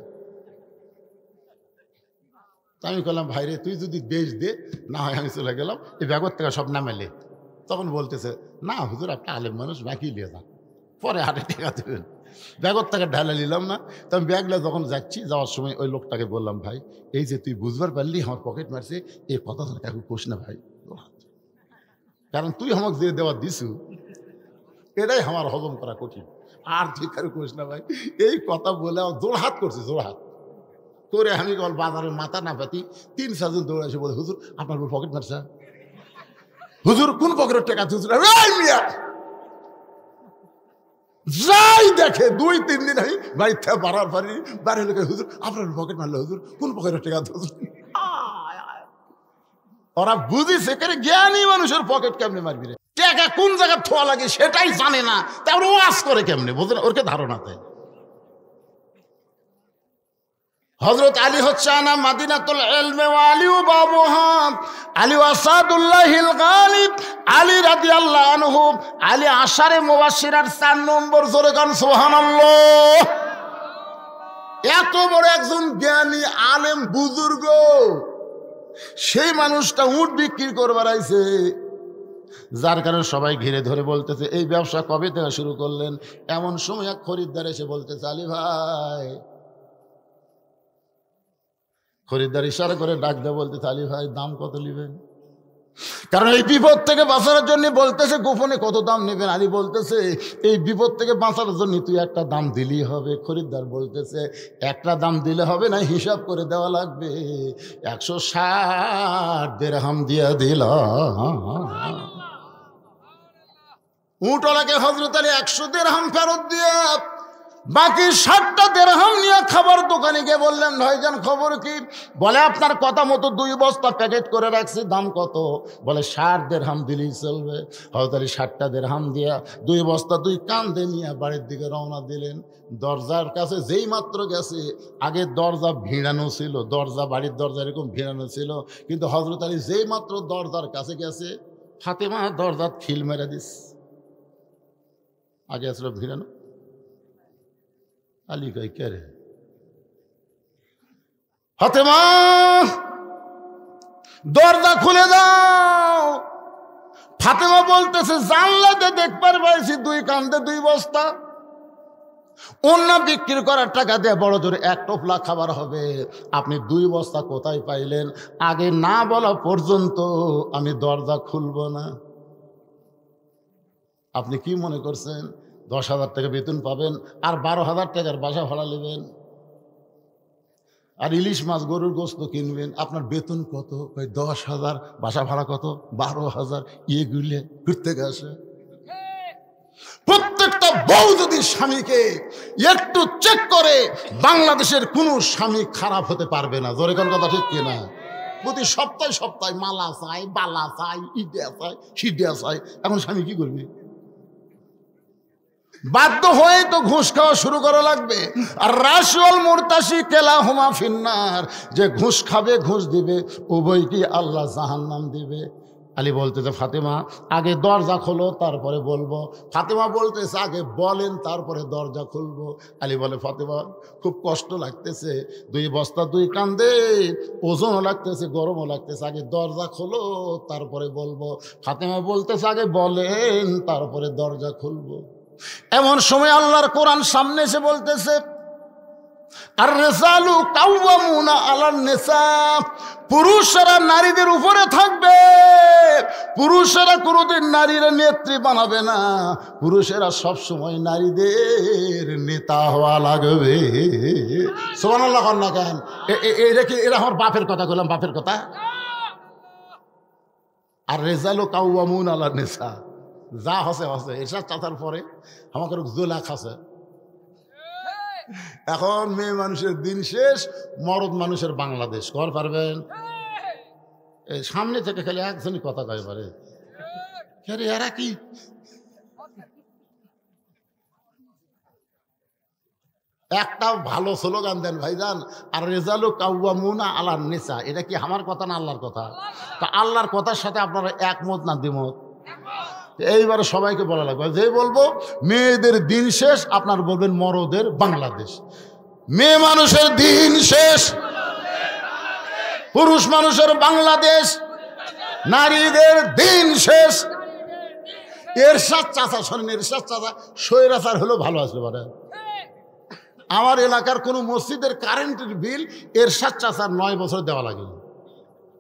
আমি বললাম, ভাইরে তুই যদি দেশ দে, না হয় আমি চলে গেলাম, এই ব্যাগের থেকে সব নামাইলে। তখন বলতেছে, না হুজুর আপনি আলেম মানুষ, বাকি নিয়ে যান, পরে হাটে টাকা দেবেন। ব্যাগের থেকে ঢালা নিলাম না। তো আমি ব্যাগলা যখন যাচ্ছি, যাওয়ার সময় ওই লোকটাকে বললাম, ভাই এই যে তুই বুঝবার পারলি আমার পকেট মারছে, এই কথা তো কাউকে কোষ না ভাই, কারণ তুই আমাকে যে দেওয়া দিছু এটাই আমার হজম করা কঠিন, আর তুই কারো কোষ না ভাই। এই কথা বলে আমার জোড়হাত করছে, জোড়হাত করে আমি বল বাজারের মাথা না পাতি 3-4 জন দৌড়ে এসে বলে, হুজুর আপনার পকেট মারছে। হুজুর কোন পকেটের টাকা? হুজুর যাই দেখে 2-3 দিন আমি বাড়িতে বাড়ার পারি, বাড়ির লোকে, হুজুর আপনার পকেট মারলো, হুজুর কোন পকেটের টাকা? ওরা বুঝিছে করে জ্ঞানী মানুষের পকেট কেমনে মারবি রে, টাকা কোন জায়গায় থোয়া লাগে সেটাই জানে না, তারপর ওয়াজ করে কেমনে, বোঝেন? ওরকে ধারণা দেয়। হযরত আলী হচ্ছে আনা মাদিনাতুল ইলমি ওয়া আলিউ বাবুহা, আলী আসাদুল্লাহিল গালিব, আলী রাদিয়াল্লাহু আনহু, আলী আশারে মুবাশশিরার 4 নম্বর। জোরে গান সুবহানাল্লাহ। এত বড় একজন জ্ঞানী আলেম বুজুর্গ, সেই মানুষটা উট বিক্রি করবার আইছে, যার কারণে সবাই ঘিরে ধরে বলতেছে, এই ব্যবসা কবে থেকে শুরু করলেন? এমন সময় এক খরিদ্দার এসে বলতেছে, আলী ভাই, খরিদ্দার ইশারা করে ডাক দেয়, বলতেছে, আলী ভাই দাম কত নেবেন? কারণ এই বিপদ থেকে বাঁচার জন্য বলতেছে, গোপনে কত দাম নেবেন? আলী বলতেছে, এই বিপদ থেকে বাঁচার জন্য তুই একটা দাম দিলেই হবে। খরিদ্দার বলতেছে, একটা দাম দিলে হবে না, হিসাব করে দেওয়া লাগবে। 160 দিরহাম দিয়া দিলাম। উটওয়ালাকে হযরত আলী 100 দিরহাম ফেরত দিয়ে বাকি 60টা দিরহাম নিয়ে খাবার দোকানে গিয়ে বললেন, ভাইজান খবর কি? বলে, আপনার কথা মতো 2 বস্তা প্যাকেট করে রাখছি, দাম কত? বলে 60 দিরহাম দিলেই চলবে। হযরত আলী 60টা দিরহাম দিয়া 2 বস্তা 2 কাঁধে নিয়ে বাড়ির দিকে রওনা দিলেন। দরজার কাছে যেই মাত্র গেছে, আগে দরজা ভিড়ানো ছিল, দরজা বাড়ির দরজা এরকম ভিড়ানো ছিল, কিন্তু হযরত আলী যেই মাত্র দরজার কাছে গেছে, ফাতেমা দরজা খিল মেরে দিস। আগে আসলো ভিড়ানো। আলী কই, কে রে? ফাতেমা দরজা খুলে দাও। ফাতেমা বলতেছে, জানলাতে দেখবার পাইছি 2 কাঁধে 2 বস্তা, অন্য বিক্রি করার টাকা দিয়ে বড় জোরে 1 টোপলা খাবার হবে, আপনি 2 বস্তা কোথায় পাইলেন? আগে না বলা পর্যন্ত আমি দরজা খুলব না। আপনি কি মনে করছেন 10,000 টাকা বেতন পাবেন আর 12,000 টাকার বাসা ভাড়া নেবেন, আর ইলিশ মাছ গরুর গোস্ত কিনবেন? আপনার বেতন কত? 10,000, বাসা ভাড়া কত? 12,000। এগুলো ঘুরতে গেছে। প্রত্যেকটা বউ যদি স্বামীকে একটু চেক করে, বাংলাদেশের কোনো স্বামী খারাপ হতে পারবে না। জোরে কোন কথা ঠিক কিনা? প্রতি সপ্তাহে সপ্তাহে মালা চাই, বালা চাই, ইডিয়া চাই, সিডিয়া চাই। এখন স্বামী কি করবে? বাধ্য হয়ে তো ঘুষ খাওয়া শুরু করা লাগবে। আর রাশিউল মুরতাশি কেলাহুমা ফিন্নার, যে ঘুষ খাবে ঘুষ দিবে উভয়কে আল্লাহ জাহান্নাম দিবে। আলী বলতেছে ফাতেমা আগে দরজা খোলো তারপরে বলবো। ফাতেমা বলতেছে আগে বলেন তারপরে দরজা খুলবো। আলী বলে ফাতেমা খুব কষ্ট লাগতেছে, 2 বস্তা 2 কান্দে, ওজনও লাগতেছে গরমও লাগতেছে, আগে দরজা খোলো তারপরে বলবো। ফাতেমা বলতেছে আগে বলেন তারপরে দরজা খুলবো। এমন সময় আল্লাহর কোরআন সামনে এসে বলতেছে আর রিজালু কাওয়ামুনা আলান নিসা, পুরুষেরা নারীদের উপরে থাকবে। পুরুষেরা কোনোদিন নারীর নেত্রী বানাবে না, পুরুষেরা সব সময় নারীদের নেতা হওয়া লাগবে। সুবহানাল্লাহ না কেন? এটা কি এরা আমার বাপের কথা বললাম, বাপের কথা। আর রিজালু কাওয়ামুনা আলান নিসা, যা হসে হসে এসব চাতার পরে আমাকে জোলা খাসে। এখন মেয়ে মানুষের দিন শেষ, মরদ মানুষের বাংলাদেশ। কর পারবেন? এই সামনে থেকে খালি একজনই কথা কয় পারে, এরা কি একটা ভালো স্লোগান দেন ভাইজান। আর রেজালু কাওয়ামুনা আলান নিসা, এটা কি আমার কথা না আল্লাহর কথা? তা আল্লাহর কথার সাথে আপনারা একমত না দ্বিমত? এইবারে সবাইকে বলা লাগবে, যে বলবো মেয়েদের দিন শেষ আপনার বলবেন মরদের বাংলাদেশ। মেয়ে মানুষের দিন শেষ, পুরুষ মানুষের বাংলাদেশ, নারীদের দিন শেষ। এরশাদ চাচা শোনেন, এরশাদ চাচা স্বৈরাচার হলেও ভালো আসবে পারে। আমার এলাকার কোনো মসজিদের কারেন্টের বিল এরশাদ চাচার 9 বছর দেওয়া লাগে।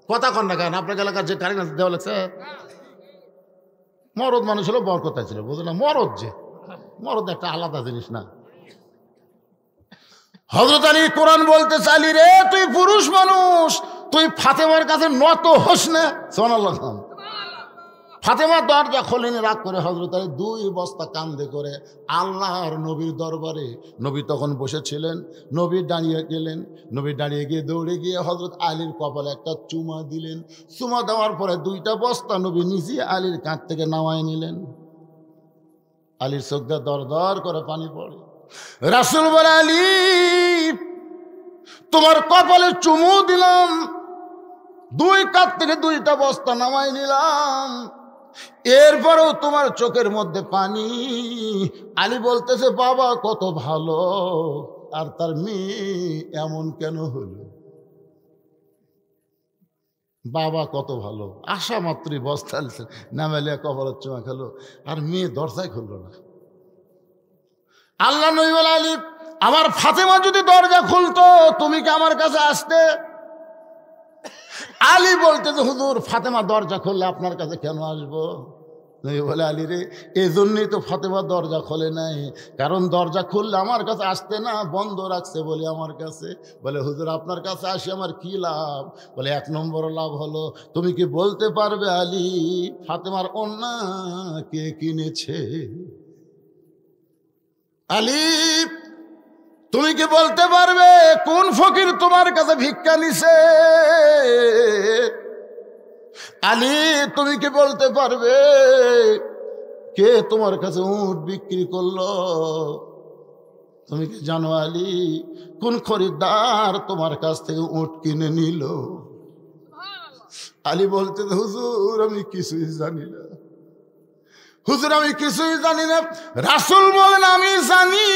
কথা কন না কেন? আপনার এলাকার যে কারেন্ট দেওয়া লাগছে, মরদ মানুষ হলো বরকতা ছিল, বুঝলেন না? মরদ যে মরদ একটা আলাদা জিনিস না। হযরত আলী কোরআন বলতে চালি রে, তুই পুরুষ মানুষ, তুই ফাতেমার কাছে নত হোস না। সুবহানাল্লাহ। ফাতেমা দরজা খোলেনি, রাগ করে হযরত আলী 2 বস্তা কান্দে করে আল্লাহর নবীর দরবারে, নবী তখন বসেছিলেন, নবী দাঁড়িয়ে গেলেন। নবী দাঁড়িয়ে গিয়ে দৌড়ে গিয়ে হযরত আলীর কপালে একটা চুমা দিলেন। চুমা দেওয়ার পরে 2টা বস্তা নবী নিজে আলীর কাঁধ থেকে নামায় নিলেন। আলীর চোখ দিয়ে দর দর করে পানি পড়ে। রাসূল বলে আলী তোমার কপালে চুমু দিলাম, 2 কাঁধ থেকে 2টা বস্তা নামায় নিলাম, এরপরেও তোমার চোখের মধ্যে পানি। আলী বলতেছে বাবা কত ভালো, আর তার মেয়ে এমন কেন হলো? বাবা কত ভালো, আশা মাত্রই বস্তা নামাইলে কপালের চুমা খেলো, আর মেয়ে দরজায় খুললো না। আল্লাহ নবী বলে আলী আমার ফাতেমা যদি দরজা খুলতো তুমি কি আমার কাছে আসতে? আলী বলতে যে হুজুর ফাতেমা দরজা খুললে আপনার কাছে কেন আসবো? নবী বলে আলী রে, এই জন্যই তো ফাতেমা দরজা খোলে নাই, কারণ দরজা খুললে আমার কাছে আসতে না, বন্ধ রাখছে বলে আমার কাছে। বলে হুজুর আপনার কাছে আসি আমার কি লাভ? বলে 1 নম্বর লাভ হলো তুমি কি বলতে পারবে আলী ফাতেমার ওন্না কে কিনেছে? আলী তুমি কি বলতে পারবে কোন ফকির তোমার কাছে ভিক্ষা নিছে? আলী তুমি কি বলতে পারবে কে তোমার কাছে উট বিক্রি করলো? তুমি কি জানো আলী কোন খরিদ্দার তোমার কাছ থেকে উট কিনে নিল? আলী বলতে হুজুর আমি কিছুই জানি না, হুজুর আমি কিছুই জানি না। রাসূল বলেন আমি জানি,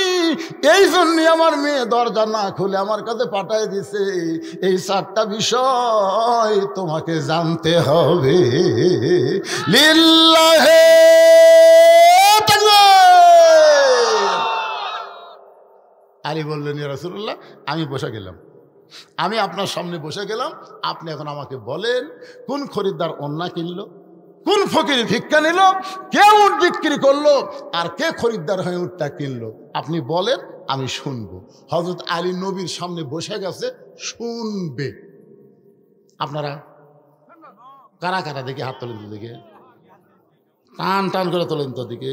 এই জন্য আমার মেয়ে দরজা না খুলে আমার কাছে পাঠায় দিছে। এই 4টা বিষয় তোমাকে জানতে হবে। লিল্লাহে তাকবীর। আলী বললেন ইয়া রাসূলুল্লাহ আমি বসে গেলাম, আমি আপনার সামনে বসে গেলাম, আপনি এখন আমাকে বলেন কোন খরিদ্দার ওন্না কিনলো, কোন ফকির ভিক্ষা নিল, কে উট বিক্রি করলো, আর কে খরিদ্দার হয়ে উটটা কিনলো, আপনি বলেন আমি শুনবো। হযরত আলী নবীর সামনে বসে গেছে, শুনবে। আপনারা কারা কারা দেখি হাত তোলেন তো, দিকে টান টান করে তোলেন তো দিকে।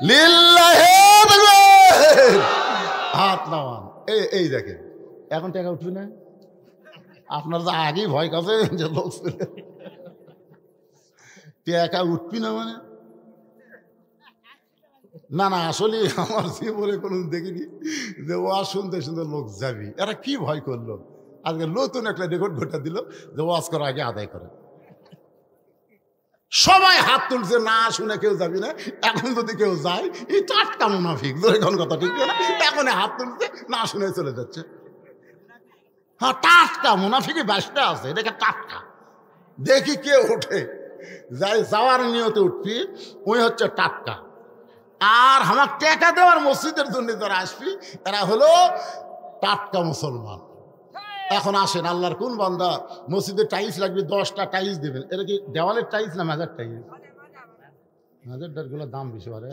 লিল্লাহে তাকবীর। হাত নামান। এই দেখেন এখন টাকা উঠবে না? আপনার তো আগেই ভয় কাছে যে লোক একা উঠবি না, মানে না না, আসলে আমার জীবনে কোনো দেখিনি যে ওয়াজ শুনতে শুনতে লোক যাবি। এরা কি ভয় করলো, আজকে নতুন একটা রেকর্ড ঘটা দিল যে ওয়াজ করার আগে আদায় করে। সবাই হাত তুলছে, না শুনে কেউ যাবি না। এখন যদি কেউ যায়, এই টাটকা মুনাফিক, এখন কথা ঠিক না, এখন হাত তুলছে, না শুনে চলে যাচ্ছে। হ্যাঁ, টাটকা মুনাফিকই বাসটা আছে, এটাকে টাটকা। দেখি কে ওঠে, যাই যাওয়ার নিয়তে উঠবি, ওই হচ্ছে টাটকা। আর আমার টাকা দেওয়ার মসজিদের জন্য যারা আসবি, এরা হলো টাটকা মুসলমান। এখন আসেন, আল্লাহর কোন বান্দা মসজিদে টাইলস লাগবে, 10টা টাইলস দেবেন। এটা কি দেওয়ালের টাইলস না মেজার টাইলস? মেজার গুলোর দাম বেশি পারে।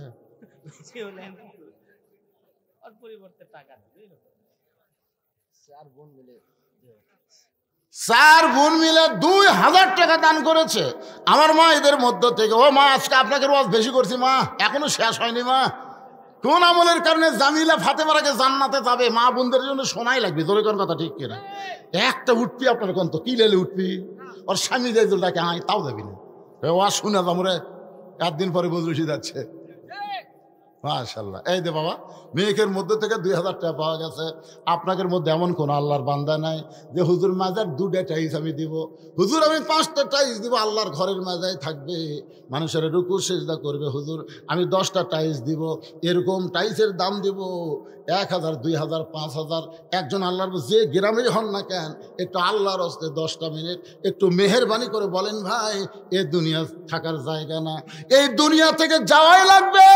চার বোন মিলে 2000 টাকা দান করেছে আমার মা। এদের মধ্য থেকে, ও মা, আজকে আপনাকে ওয়াজ বেশি করছি মা, এখনো শেষ হয়নি মা। কোন আমলের কারণে জামিলা ফাতেমারাকে জান্নাতে যাবে? মা বোনদের জন্য সোনাই লাগবে। তোর কোন কথা ঠিক কিনা? একটা উঠবি আপনার কোন তো কি লেলে উঠবি, ওর স্বামী যাই ডাকে আয়, তাও যাবি না। ওয়াজ শুনে যাবো, একদিন পরে বজরুসি যাচ্ছে। মাশাআল্লাহ। এই দে বাবা, মেয়েকের মধ্যে থেকে 2000 টাকা পাওয়া গেছে। আপনাদের মধ্যে এমন কোন আল্লাহর বান্দা নাই যে হুজুর মাজার 2টা টাইলস আমি দিব, হুজুর আমি 5টা টাইলস দিব, আল্লাহর ঘরের মাজায় থাকবে, মানুষের রুকু সেজদা করবে, হুজুর আমি 10টা টাইলস দিব। এরকম টাইলসের দাম দিব 1000, 2000, 5000। একজন আল্লাহর যে গ্রামেই হন না কেন, একটু আল্লাহর হস্তে 10টা মিনিট একটু মেহেরবানি করে বলেন, ভাই এ দুনিয়া থাকার জায়গা না, এই দুনিয়া থেকে যাওয়াই লাগবে,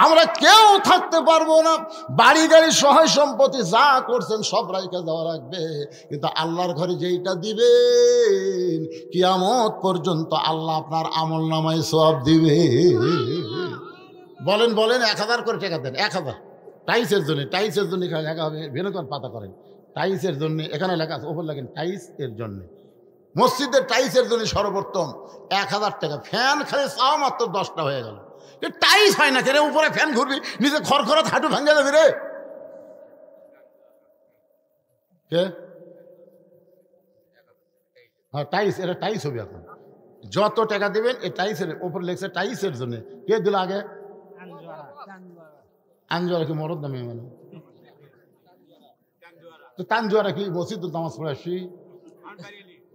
আমরা কেউ থাকতে পারবো না। বাড়ি গাড়ি সহায় সম্পত্তি যা করছেন সব রাইখা যাওয়া রাখবে, কিন্তু আল্লাহর ঘরে যেইটা দিবেন কিয়ামত পর্যন্ত আল্লাহ আপনার আমল নামায় সওয়াব দিবে। বলেন বলেন, 1000 করে টাকা দেন। 1000 টাইলসের জন্য, টাইলসের জন্য লেখা হবে, ভেনুকর পাতা করেন টাইলসের জন্য, এখানে লেখা আছে, ওপর লাগেন টাইলস এর জন্য। মসজিদের টাইলসের জন্য সর্বোত্তম 1000 টাকা। ফ্যান খালি চাও মাত্র 10টা হয়ে গেল। টাইলস হয় না কে, উপরে ফ্যান ঘুরবি, নিচে খড়খড়া হাঁটু ভাঙ্গা যাবি রে। কে? হ্যাঁ টাইলস, এটা টাইলস হবে। এখন যত টাকা দেবেন এই টাইলসের উপর লেখছে টাইলসের জন্য। কে দিল আগে? আঞ্জোয়ারা কি মরদ নামে মানে? তো তানজোয়ারা কি বসি তো নামাজ পড়ে আসি।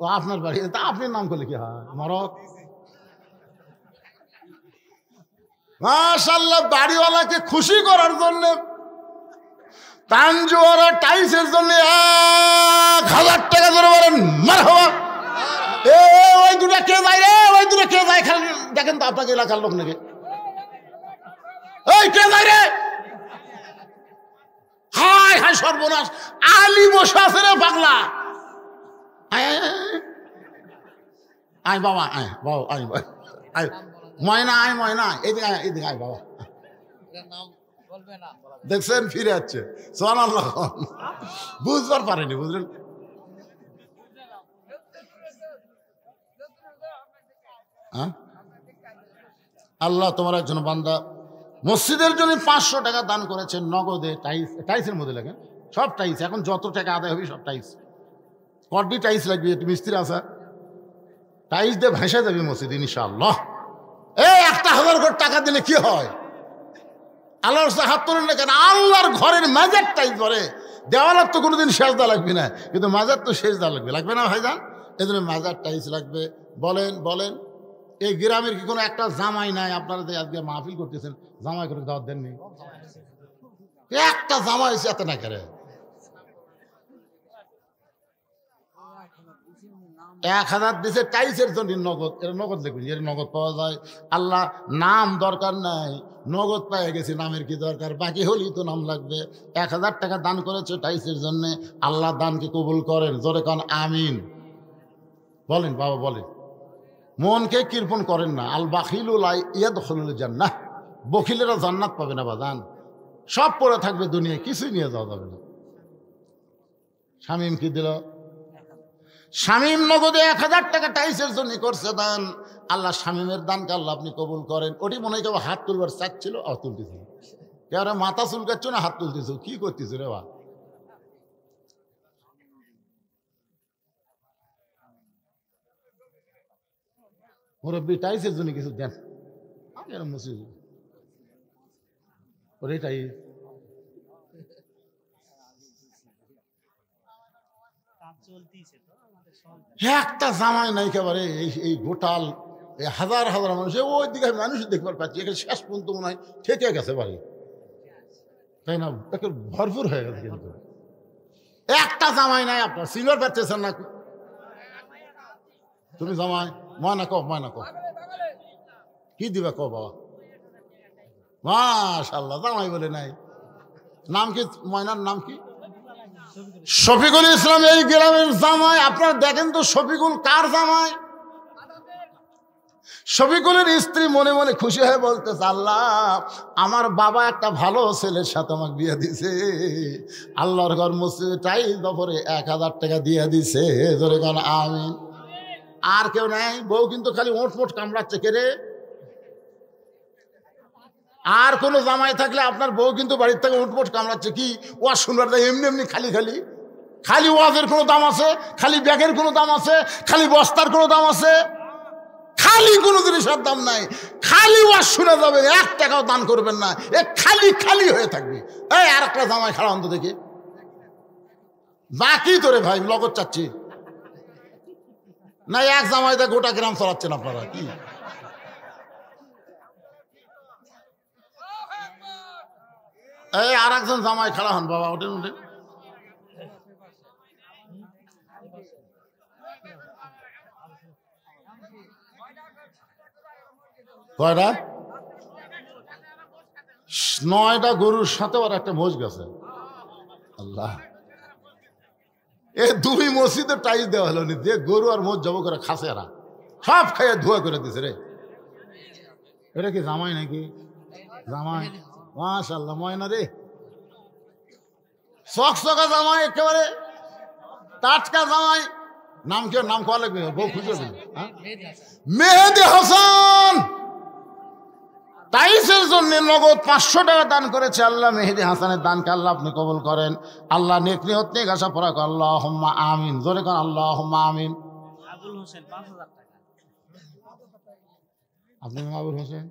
ও আপনার বাড়ি, তা আপনার নাম করলে কি হয় মরদ? মাশাআল্লাহ, বাড়িওয়ালাকে খুশি করার জন্য তানজোয়ারা টাইলসের জন্য 1000 টাকা ধরে বলেন মারহাবা। ওই দুটা কে যায় রে? ওই দুটা কে যায়? দেখেন তো আপনাকে এলাকার লোক নাকি? ওই কে যায় রে? হায় হায় সর্বনাশ, আলী বসে আছে রে পাগলা। আয় বাবা, আয় বাবা, আয় আয় ময়না, আয় ময়না, এদিকে আয়, এদিকে আয় বাবা। দেখছেন ফিরে যাচ্ছে, সুবহানাল্লাহ। বুঝবার পারেনি, বুঝলেন? আল্লাহ তোমার একজন বান্দা মসজিদের জন্য 500 টাকা দান করেছেন নগদে। টাইলস, টাইলসের মধ্যে লাগে সব টাইলস। এখন যত টাকা আদায় হবে সব টাইলস। কডি টাইলস লাগবে, একটু মিস্ত্রি আছে, টাইলস দিয়ে ভেসে যাবে মসজিদ ইনশাআল্লাহ। এই 1000 কোটি টাকা দিলে কি হয়? আল্লাহর হাত তোলেন না কেন? আল্লাহর ঘরের মাজার টাইলস ধরে। দেওয়ালার তো কোনোদিন সেজদা লাগবে না, কিন্তু মাজার তো সেজদা লাগবে, লাগবে না ভাইজান? এই জন্য মাজার টাইলস লাগবে। বলেন বলেন, এই গ্রামের কি কোনো একটা জামাই নাই? আপনারা যে আজকে মাহফিল করতেছেন, জামাই করে দাওয়াত দেননি? একটা জামাই এসে এত না করে। 1000 দিছে টাইলসের জন্য নগদ। এর নগদ দেখবেন, এর নগদ পাওয়া যায়। আল্লাহ নাম দরকার নাই, নগদ পেয়ে গেছে, নামের কি দরকার? বাকি হলেই তো নাম লাগবে। 1000 টাকা দান করেছে টাইলসের জন্য, আল্লাহ দানকে কবুল করেন। জোরে কান আমিন বলেন বাবা, বলেন। মনকে কৃপণ করেন না। আল বাখিলু লা ইয়াদখুলুল জান্নাহ, বখিলেরা জান্নাত পাবে না বাজান। সব পড়ে থাকবে দুনিয়ায়, কিছুই নিয়ে যাওয়া যাবে না। শামীম কি দিল? শামীম নগদে 1000 টাকা টাইলসের জন্য করছে দান। আল্লাহ শামীমের দানকে আল্লাহ আপনি কবুল করেন। ওটি মনে হয় কেউ হাত তুলবার চাচ্ছিল, তুলতেছে। কেউ মাথা চুলকাচ্ছ না, হাত তুলতেছ, কি করতেছ রে বা? মুরব্বী টাইলসের জন্য কিছু দেন। ওর এটাই একটা জামাই নাই একেবারে এই গোটাল হাজার হাজার মানুষ ওই দিকে মানুষ দেখবার পাচ্ছি এখানে শেষ পর্যন্ত মনে হয় ঠেকে গেছে বাড়ি, তাই না? ভরপুর হয়ে গেছে, কিন্তু একটা জামাই নাই আপনার। সিলভার পাচ্ছেন না তুমি জামাই? ময়না কো কি দিবা কো বাবা? মাশাআল্লাহ, জামাই বলে নাই। নাম কি ময়নার? নাম কি? শফিকুল ইসলাম এই গ্রামের জামাই। আপনারা দেখেন তো শফিকুল কার জামাই? শফিকুলের স্ত্রী মনে মনে খুশি হয়ে বলতেছে, আল্লাহ আমার বাবা একটা ভালো ছেলের সাথে আমাকে বিয়ে দিছে। আল্লাহর ঘর মসজিদে টাই দপরে 1000 টাকা দিয়ে দিছে। ধরে কেন আমিন। আর কেউ নাই। বউ কিন্তু খালি ওঁট কামড়াচ্ছে কে রে? আর কোন জামাই থাকলে আপনার বউ কিন্তু বাড়ির থেকে উঠমোট কামড়াচ্ছে। কি ওয়াজ শুনবার দেয় এমনি এমনি খালি খালি খালি ওয়াজের কোনো দাম আছে? খালি ব্যাগের কোনো দাম আছে? খালি বস্তার কোনো দাম আছে? খালি কোনো জিনিসের দাম নাই। খালি ওয়াজ শুনে যাবে, 1 টাকাও দান করবেন না, এ খালি খালি হয়ে থাকবে। এই আর একটা জামাই খাড়া অন্ত দেখে বাকি তোরে ভাই লগত চাচ্ছি না। এক জামাইতে গোটা গ্রাম চলাচ্ছেন আপনারা। কি এই আর একজন জামাই খাড়া হন বাবা, ওঠেন ওঠেন। কয়টা? 9টা গরুর সাথে আর একটা মোষ গেছে। আল্লাহ, এ 2 মসজিদে টাইস দেওয়া হলো নি, দিয়ে গরু আর মোষ জব করে খাসে এরা সব খাইয়ে ধোয়া করে দিছে রে। এটা কি জামাই নাকি? জামাই মাশাআল্লাহ, ময়না রে, চকচকা জামাই, একেবারে টাটকা জামাই। নাম কি? নাম কোয়া লাগবে, বউ খুঁজে দিন। মেহেদি হাসান টাইসের জন্য নগদ 500 টাকা দান করেছে। আল্লাহ মেহেদি হাসানের দানকে আল্লাহ আপনি কবুল করেন। আল্লাহ নেক নিয়ত নিয়ে আশা পড়া কর, আল্লাহুম্মা আমিন। জোরে কর আল্লাহুম্মা আমিন। আবুল হোসেন 5000 টাকা। আপনি আবুল হোসেন,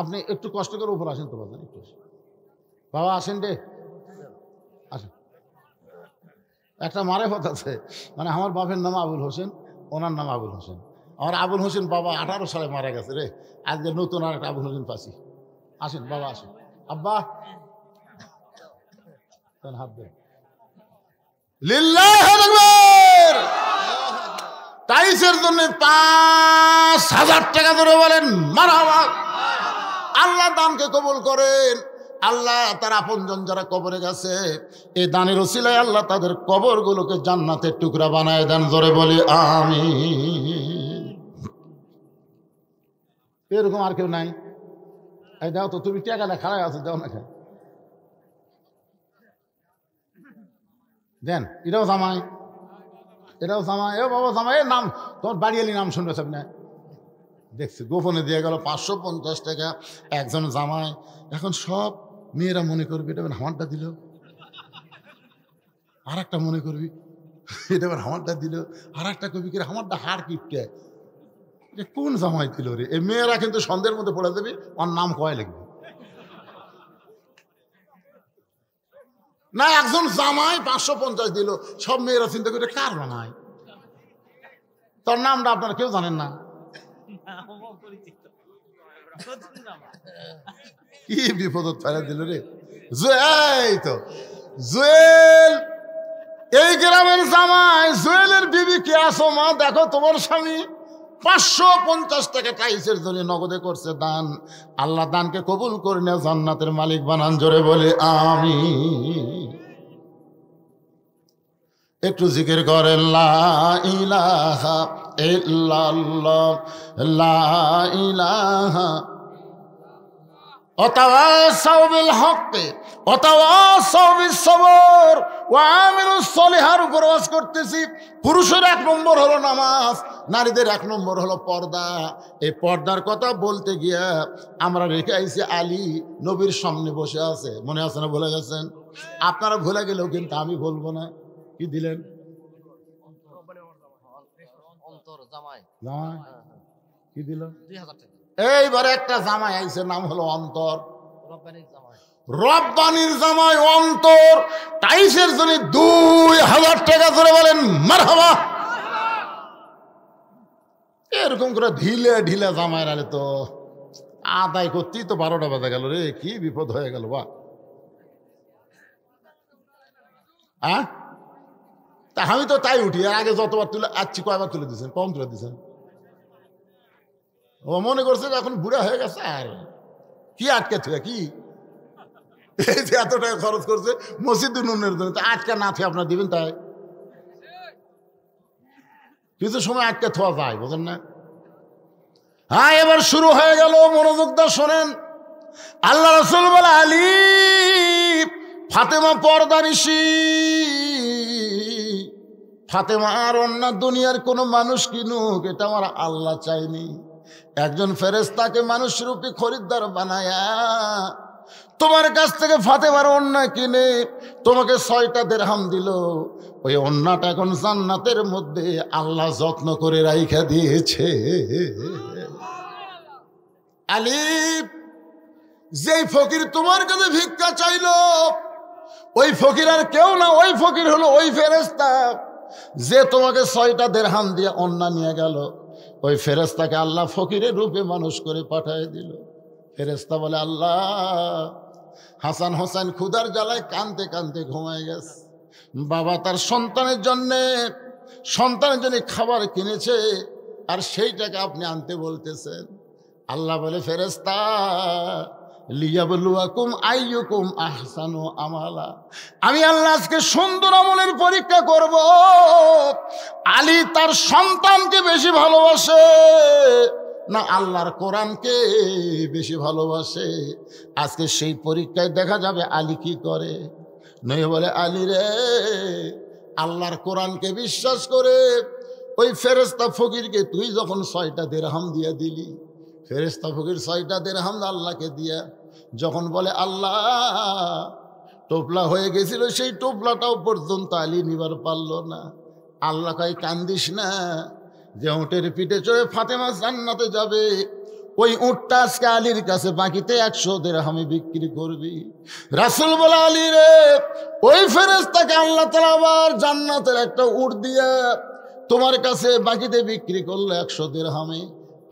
আপনি একটু কষ্ট করে উপর আসেন তো বাবা, একটু বাবা আসেন রে, আসেন। একটা মারেফত আছে, মানে আমার বাপের নাম আবুল হোসেন, ওনার নাম আবুল হোসেন। আমার আবুল হোসেন বাবা 18 সালে মারা গেছে রে। আজকে নতুন আর একটা আবুল হোসেন পাচ্ছি। আসেন বাবা আসেন। আব্বা হাত দেন। লিল্লাহু আকবার। টাইসের জন্য 5000 টাকা ধরে বলেন মারহাবা। আল্লাহ দানকে কবুল করেন। আল্লাহ তার আপনজন যারা কবরে গেছে, এই দানের ওসিলায় আল্লাহ তাদের কবরগুলোকে জান্নাতের টুকরা বানায় দেন। জোরে বলি আমিন। এরকম আর কেউ নাই? এই দাও তো, তুমি টাকাটা খারাপ আছে, দাও না খায় দেন। এটাও জামাই, এটাও জামাই। এ বাবা জামাই, এর নাম তোমার বাড়িয়ালি নাম শুনবে সব না? দেখছি গোপনে দিয়ে গেল 550 টাকা একজন জামাই। এখন সব মেয়েরা মনে করবে এটা আমারটা দিল, আর একটা মনে করবি এটা আমারটা দিল, আর একটা কবি করে আমারটা হার কিপটে। কোন জামাই দিল রে? এই মেয়েরা কিন্তু সন্দেহের মধ্যে পড়ে দেবে, ওর নাম কয় লিখবে না। একজন জামাই 550 দিল, সব মেয়েরা চিন্তা করে কার জামাই? তোর নামটা আপনারা কেউ জানেন না। কি বিপদ ফেলে দিল রে। এই তো জুয়েল, এই গ্রামের জামাই জুয়েলের বিবি কে আছো মা? দেখো তোমার স্বামী 550 টাকা টাইসের জন্য নগদে করছে দান। আল্লাহ দানকে কবুল করে না, জান্নাতের মালিক বানান। জোরে বলে আমিন। একটু জিকির করেন লা ইলাহা ইল্লাল্লাহ, লা ইলাহা ওয়াতাওয়াসাউ বিল হক ওয়াতাওয়াসাউ বিস সবর ওয়া আমিলুস সলিহার উপর ওয়াজ করতেছি। পুরুষের 1 নম্বর হলো নামাজ, নারীদের 1 নম্বর হলো পর্দা। এই পর্দার কথা বলতে গিয়া আমরা রেখে আইছি আলী নবীর সামনে বসে আছে, মনে আছে না? ভুলে গেছেন? আপনারা ভুলে গেলেও কিন্তু আমি বলবো না। কি দিলেন? জামাই কি দিল? 2000 টাকা। এইবারে একটা জামাই আইছে, নাম হলো অন্তর। রব্বানির জামাই অন্তর টাইসের জন্য 2000 টাকা ধরে বলেন মারহাবা। এরকম করে ঢিলে ঢিলে জামাই আলে তো আদায় করতেই তো 12টা বাজে গেল রে, কি বিপদ হয়ে গেল বা। তা আমি তো তাই উঠি, আর আগে যতবার তুলে আচ্ছি কয়বার তুলে দিয়েছেন, কম তুলে দিয়েছেন। ও মনে করছে এখন বুড়া হয়ে গেছে, আর কি আটকে থেকে কি এই যে এত টাকা খরচ করছে মসজিদ উন্নয়নের জন্য, আটকা না থেকে আপনার দিবেন। তাই কিছু সময় আটকে থোয়া যায়, বোঝেন না? হ্যাঁ, এবার শুরু হয়ে গেল, মনোযোগ দিয়ে শোনেন। আল্লাহ রাসূল বলে, আলী ফাতেমা পর্দানিশী, ফাতেমা আর অন্য দুনিয়ার কোন মানুষ কিনুক, এটা আমার আল্লাহ চাইনি। একজন ফেরেশতাকে মানুষ রূপী খরিদ্দার বানায়া তোমার কাছ থেকে ফাতেমার ওন্না কিনে তোমাকে 6টা দিরহাম দিল। ওই ওন্নাটা এখন জান্নাতের মধ্যে আল্লাহ যত্ন করে রাইখা দিয়েছে। আলী, যেই ফকির তোমার কাছে ভিক্ষা চাইলো, ওই ফকির আর কেউ না, ওই ফকির হলো ওই ফেরেশতা যে তোমাকে 6টা দিরহাম দিয়ে ওন্না নিয়ে গেল। ওই ফেরেশতাকে আল্লাহ ফকিরের রূপে মানুষ করে পাঠিয়ে দিল। ফেরেশতা বলে, আল্লাহ, হাসান হোসেন ক্ষুধার জ্বালায় কাঁদতে কাঁদতে ঘুমায় গেছে। বাবা তার সন্তানের জন্য খাবার কিনেছে, আর সেই টাকা আপনি আনতে বলতেছেন। আল্লাহ বলে, ফেরেশতা, লিয়াবলুয়াকুম আইয়ুকুম আহসানু আমালা, আমি আল্লাহ আজকে সুন্দর আমলের পরীক্ষা করব। আলী তার সন্তানকে বেশি ভালোবাসে না আল্লাহর কোরআনকে বেশি ভালোবাসে? আজকে সেই পরীক্ষায় দেখা যাবে আলী কি করে। নয় বলে, আলী রে, আল্লাহর কোরআনকে বিশ্বাস করে ওই ফেরেশতা ফকিরকে তুই যখন 6টা দিরহাম দিয়ে দিলি, ফেরেশতা ফকির 6টা দিরহাম আল্লাহকে দিয়া যখন বলে, আল্লাহ, টোপলা হয়ে গেছিল, সেই টোপলাটাও পর্যন্ত আলী নিবার পারল না। আল্লাহ কয়, কান্দিস না, যে উটের পিঠে চড়ে ফাতেমা জান্নাতে যাবে, ওই উটটা আজকে আলীর কাছে বাকিতে 100 দিরহামে বিক্রি করবি। রাসূল বলে, আলী রে, ওই ফেরেশতাকে আল্লাহ তাআলা আবার জান্নাতের একটা উট দিয়া তোমার কাছে বাকিতে বিক্রি করলো 100 দিরহামে।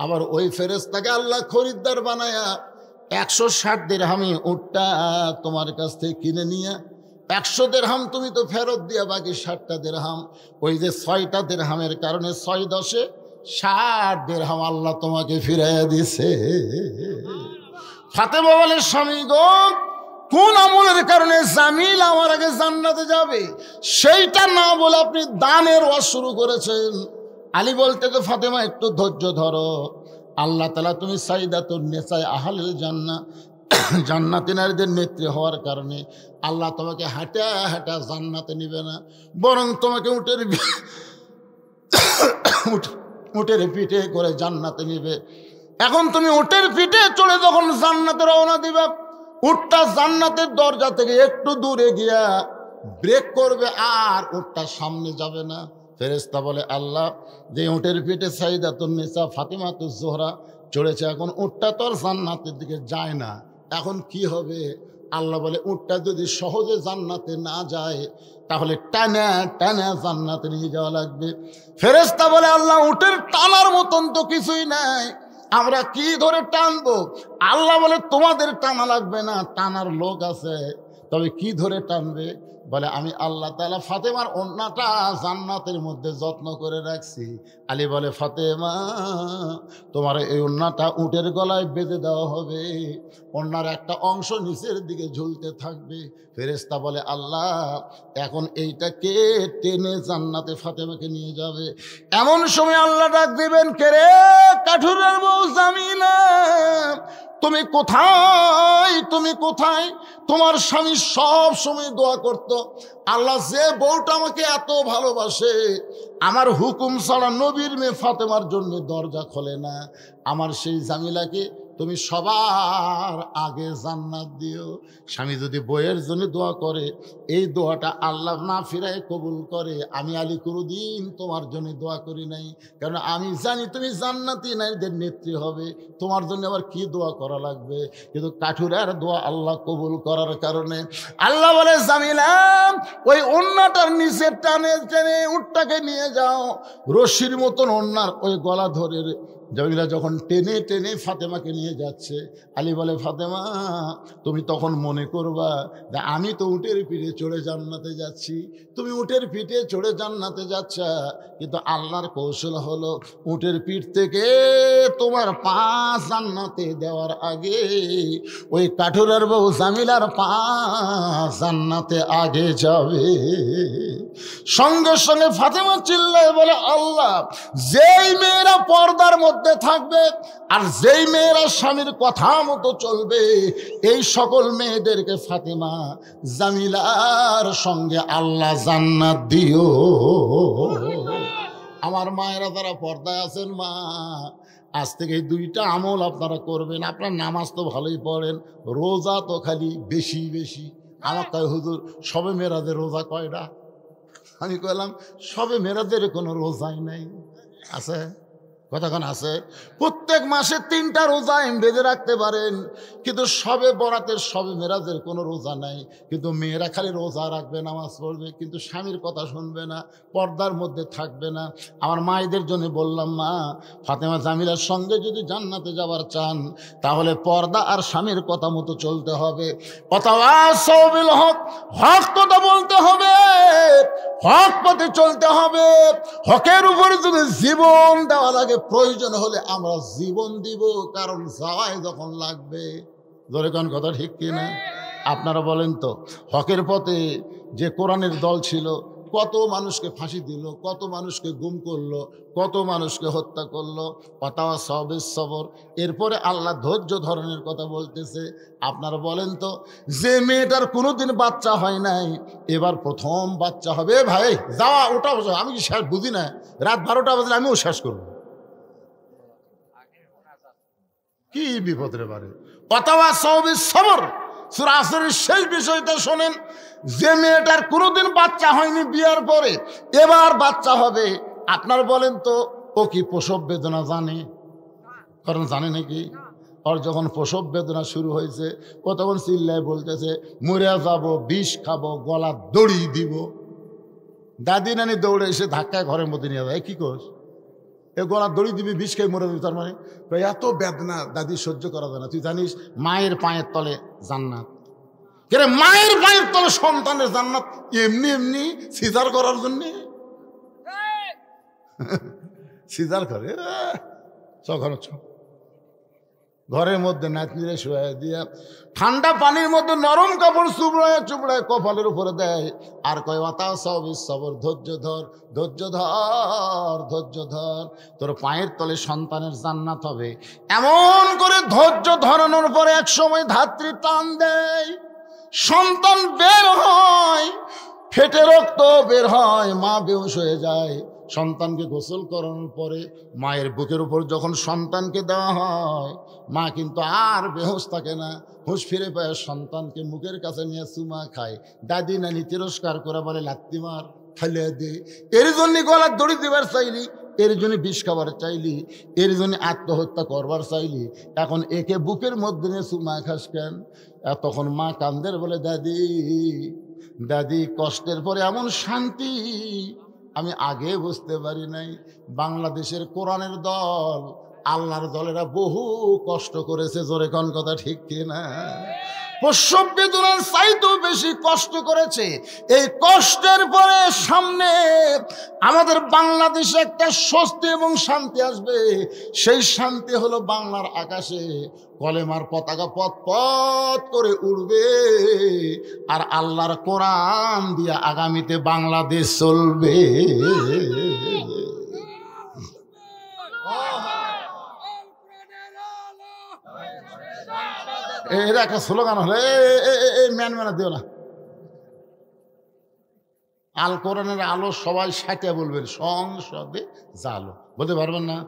আবার ওই ফেরেশতাকে আল্লাহ খরিদ্দার বানায়া 160 দিরহামে উটটা তোমার কাছ থেকে কিনে নিয়ে 100 দিরহাম তুমি তো ফেরত দিয়া বাকি 60টা দিরহাম, ওই যে 6টা দিরহামের কারণে 6 10 60 দিরহাম আল্লাহ তোমাকে ফিরাইয়া দিছে। ফাতেমা বলে, স্বামী গো, কোন আমলের কারণে জামিল আমার আগে জান্নাতে যাবে সেইটা না বলে আপনি দানের ওয়াজ শুরু করেছেন। আলী বলতে, তো ফাতেমা একটু ধৈর্য ধরো, আল্লাহ তাআলা তুমি সাইদাতুন নিসায়ে আহলিল জান্নাহ, জান্নাতি নারীদের নেত্রী হওয়ার কারণে আল্লাহ তোমাকে হাঁটা হাঁটা জান্নাতে নিবে না, বরং তোমাকে উটের পিঠে করে জান্নাতে নিবে। এখন তুমি উটের পিঠে চড়ে যখন জান্নাতে রওনা দিবা, উটটা জান্নাতের দরজা থেকে একটু দূরে গিয়া ব্রেক করবে, আর উটটা সামনে যাবে না। ফেরেশতা বলে, আল্লাহ, যে উটের পিঠে সাইদাতুন নিসা ফাতিমাতুজ জোহরা চড়েছে, এখন উটটা তো আর জান্নাতের দিকে যায় না, এখন কি হবে? আল্লাহ বলে, উটটা যদি সহজে জান্নাতে না যায় তাহলে টানা টানা জান্নাতে নিয়ে যাওয়া লাগবে। ফেরেশতা বলে, আল্লাহ, উটের টানার মতন তো কিছুই নাই, আমরা কি ধরে টানবো? আল্লাহ বলে, তোমাদের টানা লাগবে না, টানার লোক আছে, তবে কি ধরে টানবে? বলে, আমি আল্লাহ তাআলা ফাতেমার ওন্নাটা জান্নাতের মধ্যে যত্ন করে রাখছি। আলী বলে, ফাতেমা, তোমার এই ওন্নাটা উটের গলায় বেঁধে দেওয়া হবে, ওন্নার একটা অংশ নিচের দিকে ঝুলতে থাকবে। ফেরেশতা বলে, আল্লাহ, এখন এইটা কে টেনে জান্নাতে ফাতেমাকে নিয়ে যাবে? এমন সময় আল্লাহ ডাক দিবেন, কে রে কাঠুরের বউ জামিলা, তুমি কোথায়? তুমি কোথায়? তোমার স্বামী সব সময় দোয়া করত, আল্লাহ, যে বউটা আমাকে এত ভালোবাসে, আমার হুকুম ছাড়া নবীর মেয়ে ফাতেমার জন্য দরজা খোলে না, আমার সেই জামিলাকে তুমি সবার আগে জান্নাত দিও। স্বামী যদি বইয়ের জন্য দোয়া করে, এই দোয়াটা আল্লাহ না ফিরায় কবুল করে, আমি আলী কোনোদিন তোমার জন্য দোয়া করি নাই, কারণ আমি জানি তুমি জান্নাতি নারীদের নেত্রী হবে, তোমার জন্য আবার কি দোয়া করা লাগবে। কিন্তু কাঠুরের দোয়া আল্লাহ কবুল করার কারণে আল্লাহ বলে, জামিলা ওই ওন্নাটার নিচে টানে টেনে উটটাকে নিয়ে যাও, রশির মতন ওন্নার ওই গলা ধরে। জামিলা যখন টেনে টেনে ফাতেমাকে নিয়ে যাচ্ছে, আলী বলে, ফাতেমা তুমি তখন মনে করবা যে আমি তো উটের পিঠে চড়ে জান্নাতে যাচ্ছি, তুমি উটের পিঠে চড়ে জান্নাতে যাচ্ছ, কিন্তু আল্লাহর কৌশল হলো উটের পিঠ থেকে তোমার পা জান্নাতে দেওয়ার আগে ওই কাঠুরের বউ জামিলার পা জান্নাতে আগে যাবে। সঙ্গে সঙ্গে ফাতেমা চিল্লায় বলে, আল্লাহ, যেই মেয়েরা পর্দার মধ্যে থাকবে আর যেই মেয়েরা স্বামীর কথা মতো চলবে, এই সকল মেয়েদেরকে ফাতেমা জামিলার সঙ্গে আল্লাহ জান্নাত দিও। আমার মায়েরা যারা পর্দায় আছেন, মা আজ থেকে এই দুইটা আমল আপনারা করবেন। আপনার নামাজ তো ভালোই পড়েন, রোজা তো খালি বেশি বেশি। আমার কয়, হুজুর সবে মেয়েরাদের রোজা কয়টা? আমি কইলাম, সবে মেয়েরাদের কোনো রোজাই নাই। আছে কতক্ষণ আছে? প্রত্যেক মাসে 3টা রোজা বেঁধে রাখতে পারেন, কিন্তু সবে বরাতের সবে মেরাজের কোনো রোজা নাই। কিন্তু মেয়েরা খালি রোজা রাখবে, নামাজ পড়বে, কিন্তু স্বামীর কথা শুনবে না, পর্দার মধ্যে থাকবে না। আমার মায়েদের জন্য বললাম, মা ফাতেমা জামিলার সঙ্গে যদি জান্নাতে যাবার চান, তাহলে পর্দা আর স্বামীর কথা মতো চলতে হবে। ওয়াতাওয়াসাউ বিল হক, হক কথা বলতে হবে, হক পথে চলতে হবে। হকের উপরে যদি জীবন দেওয়া লাগে, প্রয়োজন হলে আমরা জীবন দিব, কারণ যাওয়াই যখন লাগবে। ধরে কোন কথা ঠিক কিনা? আপনারা বলেন তো, হকের পথে যে কোরআনের দল ছিল, কত মানুষকে ফাঁসি দিল, কত মানুষকে গুম করলো, কত মানুষকে হত্যা করলো। ওয়াতাওয়াসাউ বিস সবর। এরপরে আল্লাহ ধৈর্য ধরনের কথা বলতেছে। আপনারা বলেন তো, যে মেয়েটার কোনোদিন বাচ্চা হয় নাই, এবার প্রথম বাচ্চা হবে, ভাই যাওয়া ওটা আমি কি শেষ বুঝি না, রাত 12টা বাজলে আমিও শেষ করবো, কি বিপদের বারে। ওয়াতাওয়াসাউ বিস সবর, সূরা আসরের শেষ বিষয়টা শোনেন। যে মেয়েটার কোনোদিন বাচ্চা হয়নি, বিয়ার পরে এবার বাচ্চা হবে, আপনার বলেন তো, ও কি প্রসব বেদনা জানে? কারণ জানে নাকি? ওর যখন প্রসব বেদনা শুরু হয়েছে, ও তখন চিল্লায় বলতেছে, মরে যাব, বিষ খাবো, গলা দড়ি দিব। দাদি নানি দৌড়ে এসে ধাক্কায় ঘরের মধ্যে নিয়ে যায়, কি কোস এ গলা দড়ি দিবি, বিষ খেয়ে মরে দিবি? তার মানে এত বেদনা দাদি সহ্য করা যায় না। তুই জানিস মায়ের পায়ের তলে জান্নাত? কেরে মায়ের পায়ের তলে সন্তানের জান্নাত এমনি এমনি সিজার করার জন্যে? সিজার করে ঘরের মধ্যে নাতনিরে শুয়ে দিয়া ঠান্ডা পানির মধ্যে নরম কাপড় চুবড়ায় চুবড়ায় কপালের উপরে দেয়, আর কয়, ওয়াতাওয়াসাউ বিস সবর, ধৈর্য ধর, ধৈর্য ধর, ধৈর্য ধর, তোর পায়ের তলে সন্তানের জান্নাত হবে। এমন করে ধৈর্য ধরানোর পরে এক সময় ধাত্রী টান দেয়, সন্তান বের হয়, ফেটে রক্ত বের হয়, মা বেহুশ হয়ে যায়। সন্তানকে গোসল করানোর পরে মায়ের বুকের উপর যখন সন্তানকে দেওয়া হয়, মা কিন্তু আর বেহুশ থাকে না, হুঁশ ফিরে পায়, সন্তানকে মুখের কাছে নিয়ে চুমা খায়। দাদি নানি তিরস্কার করে বলে, লাত্তি মার, ফেলে দে। এর জন্য গলার দড়ি দেবার চাইলি, এর জন্য বিষ খাবার চাইলি, এর জন্য আত্মহত্যা করবার চাইলি, এখন একে বুকের মধ্যে নিয়ে চুমা খাস কেন? তখন মা কান্দের বলে, দাদি দাদি, কষ্টের পরে এমন শান্তি আমি আগে বুঝতে পারি নাই। বাংলাদেশের কোরআনের দল, আল্লাহর দলেরা বহু কষ্ট করেছে, জোরে কোন কথা ঠিক কিনা? প্রসব বেদনার চাইতেও বেশি কষ্ট করেছে। এই কষ্টের পরে সামনে আমাদের বাংলাদেশে একটা স্বস্তি এবং শান্তি আসবে। সেই শান্তি হলো বাংলার আকাশে কলেমার পতাকা পথ পথ করে উড়বে, আর আল্লাহর কোরআন দিয়ে আগামীতে বাংলাদেশ চলবে। এর একটা স্লোগান হলে ম্যান ম্যানা দিও না, আল কোরআনের আলো সবাই সাইটে বলবেন, সংসদে জালো বলতে পারবেন না?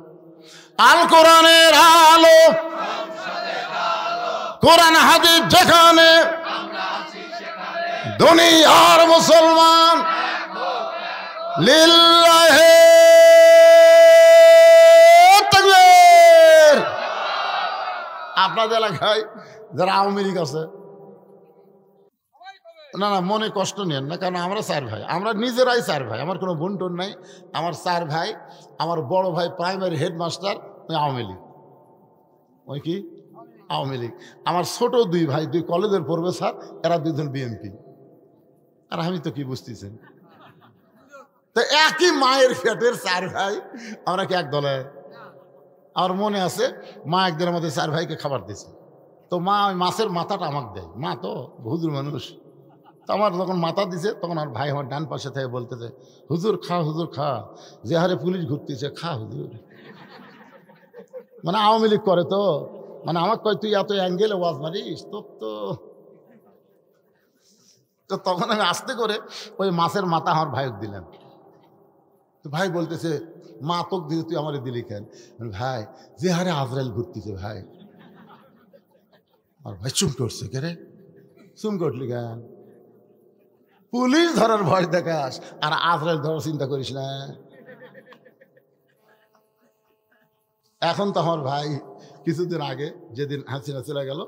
আল কোরআনের আলো কোরআন হাদিস যেখানে দুনিয়ার মুসলমান লিল্লাহি তাকবীর। আপনাদের এলাকায় যারা আওয়ামী লীগ আছে, না না মনে কষ্ট নেন না, কারণ আমরা 4 ভাই, আমরা নিজেরাই 4 ভাই, আমার কোনো বোন টোন নাই। আমার 4 ভাই, আমার বড় ভাই প্রাইমারি হেডমাস্টার, ওই আওয়ামী লীগ, ওই কি আওয়ামী লীগ। আমার ছোট 2 ভাই 2 কলেজের পড়বে স্যার, এরা 2 জন বিএনপি। আর আমি তো কি বুঝতেছেন, তো একই মায়ের পেটের 4 ভাই, আমরা কি এক দলে? আমার মনে আছে মা একদিন আমাদের 4 ভাইকে খাবার দিয়েছে, তো মা ওই মাছের মাথাটা আমাকে দেয়, মা তো হুজুর মানুষ। তো আমার যখন মাথা দিছে তখন আমার ভাই আমার ডান পাশে থেকে বলতেছে, হুজুর খা, হুজুর খা, যে হারে পুলিশ ঘুরতেছে, খা হুজুর। মানে আওয়ামী লীগ করে তো, মানে আমাকে কয় তুই এত অ্যাঙ্গেলে ওয়াজ মারিস তো তখন আমি আস্তে করে ওই মাছের মাথা আমার ভাইকে দিলাম। তো ভাই বলতেছে, মা তোক দিয়ে তুই আমার দিলি কেন? ভাই যে হারে আজরাইল ঘুরতেছে ভাই। আর ভাই চুম করছে, কে রে চুম করলি কেন? পুলিশ ধরার ভয় দেখাস আর আজরাইল ধরার চিন্তা করিস না। এখন তো আমার ভাই কিছুদিন আগে, যেদিন হাসিনা চলে গেল,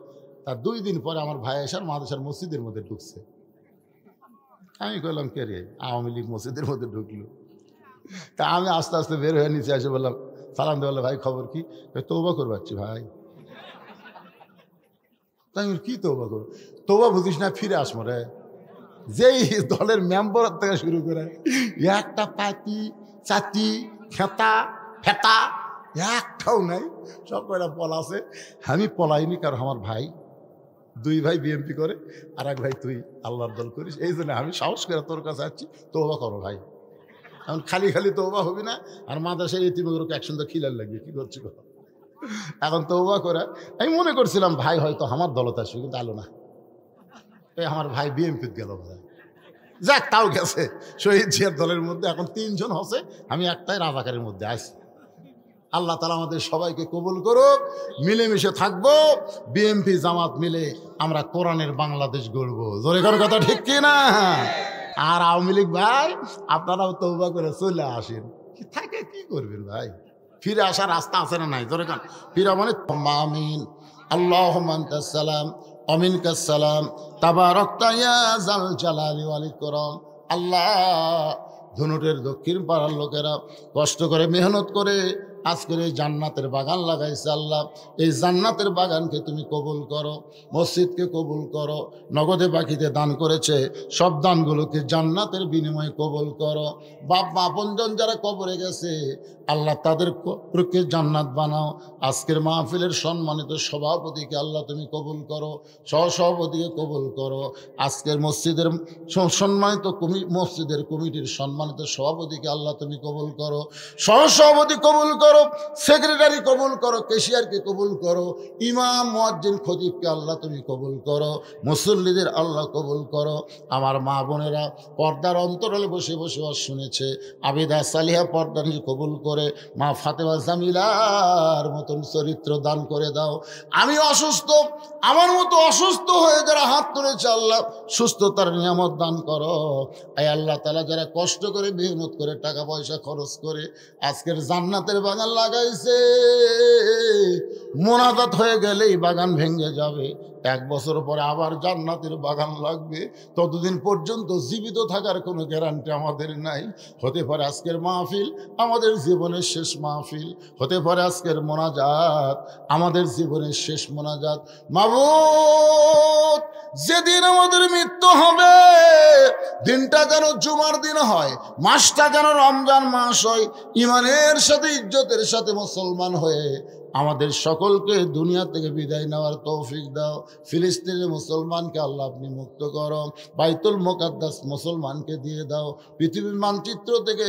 তার 2 দিন পরে আমার ভাই এসে মাদ্রাসার মসজিদের মধ্যে ঢুকছে। আমি কইলাম, কে রে, আওয়ামী লীগ মসজিদের মধ্যে ঢুকলো। তা আমি আস্তে আস্তে বের হয়ে নিচে এসে বললাম, সালাম দিয়ে বললাম, ভাই খবর কি? তৌবা করবাচ্ছি ভাই। তাই কি তৌবা করবো? তৌবা বুঝিস না, ফিরে আসবো রে। যেই দলের মেম্বার থেকে শুরু করে একটা পাতি চাতি খেতা ফেতা একটাও নাই, সব কয়টা পলাছে। আমি পলাইনি, কারণ আমার ভাই 2 ভাই বিএমপি করে, আর 1 ভাই তুই আল্লাহর দল করিস। এই জন্য আমি সাহস করে তোর কাছে আসছি, তৌবা করো ভাই। এখন খালি খালি তৌবা হবি না, আর মাদ্রাসার ইতিমগুলোকে একসঙ্গে খিলার লাগবে, কি করছি কথা। এখন তৌবা করে আমি মনে করছিলাম ভাই হয়তো আমার দলতে আসবে, কিন্তু আলো না, এই আমার ভাই বিএমপিতে গেল ভাই। যাক, তাও গেছে শহীদ জিয়ার দলের মধ্যে। এখন 3 জন হচ্ছে, আমি একটাই রাজাকারের মধ্যে আছি। আল্লাহ তাআলা আমাদের সবাইকে কবুল করুক, মিলেমিশে থাকবো, বিএমপি জামাত মিলে আমরা কোরআনের বাংলাদেশ গড়বো। জোরে করে কথা ঠিক কি না? আর আওয়ামী লীগ ভাই, আপনারাও তওবা করে চলে আসেন। থাকে কি করবেন ভাই, ফিরে আসার রাস্তা আছে না নাই? জোরে কান ফিরা মানে আমিন। আল্লাহুম্মা আনতাস সালাম ওয়া মিনকাস সালাম তাবারাকতা ইয়া যাল জালালি ওয়াল ইকরাম। আল্লাহ, ধনুটের দক্ষিণ পাড়ার লোকেরা কষ্ট করে মেহনত করে আজকের এই জান্নাতের বাগান লাগাইছে। আল্লাহ, এই জান্নাতের বাগানকে তুমি কবুল করো, মসজিদকে কবুল করো, নগদে বাকিতে দান করেছে সব দানগুলোকে জান্নাতের বিনিময়ে কবুল করো। বাপ মা আপনজন যারা কবরে গেছে, আল্লাহ তাদের কবরকে জান্নাত বানাও। আজকের মাহফিলের সম্মানিত সভাপতিকে আল্লাহ তুমি কবুল করো, সহসভাপতিকে কবুল করো। আজকের মসজিদের সম্মানিত মসজিদের কমিটির সম্মানিত সভাপতিকে আল্লাহ তুমি কবুল করো, সহসভাপতি কবুল করো, সেক্রেটারি কবুল করো, ক্যাশিয়ারকে কবুল করো, ইমাম মুয়াজ্জিন খতিবকে আল্লাহ তুমি কবুল করো, মুসল্লিদের আল্লাহ কবুল করো। আমার মা বোনেরা পর্দার অন্তরালে বসে বসে শুনেছে, আবিদা সালিহা পর্দা নিয়ে কবুল করে মা ফাতেমা জামিলার মতন চরিত্র দান করে দাও। আমি অসুস্থ, আমার মতো অসুস্থ হয়ে যারা হাত তুলেছে, আল্লাহ সুস্থতার নিয়ামত দান করো। এই আল্লাহ তাআলা যারা কষ্ট করে মেহনত করে টাকা পয়সা খরচ করে আজকের জান্নাতের বাগান লাগাইছে, মোনাজাত হয়ে গেলেই বাগান ভেঙে যাবে, 1 বছর পরে আবার জান্নাতের বাগান লাগবে। ততদিন পর্যন্ত জীবিত থাকার কোনো গ্যারান্টি আমাদের নাই। হতে পারে আজকের মাহফিল আমাদের জীবনের শেষ মাহফিল, হতে পারে আজকের মোনাজাত আমাদের জীবনের শেষ মোনাজাত। মাবুদ, যেদিন আমাদের মৃত্যু হবে, দিনটা যেন জুমার দিন হয়, মাসটা যেন রমজান মাস হয়, ইমানের সাথে ইজ্জতের সাথে মুসলমান হয়ে আমাদের সকলকে দুনিয়া থেকে বিদায় নেওয়ার তৌফিক দাও। ফিলিস্তিনের মুসলমানকে আল্লাহ আপনি মুক্ত করো, বাইতুল মুকাদ্দাস মুসলমানকে দিয়ে দাও, পৃথিবীর মানচিত্র থেকে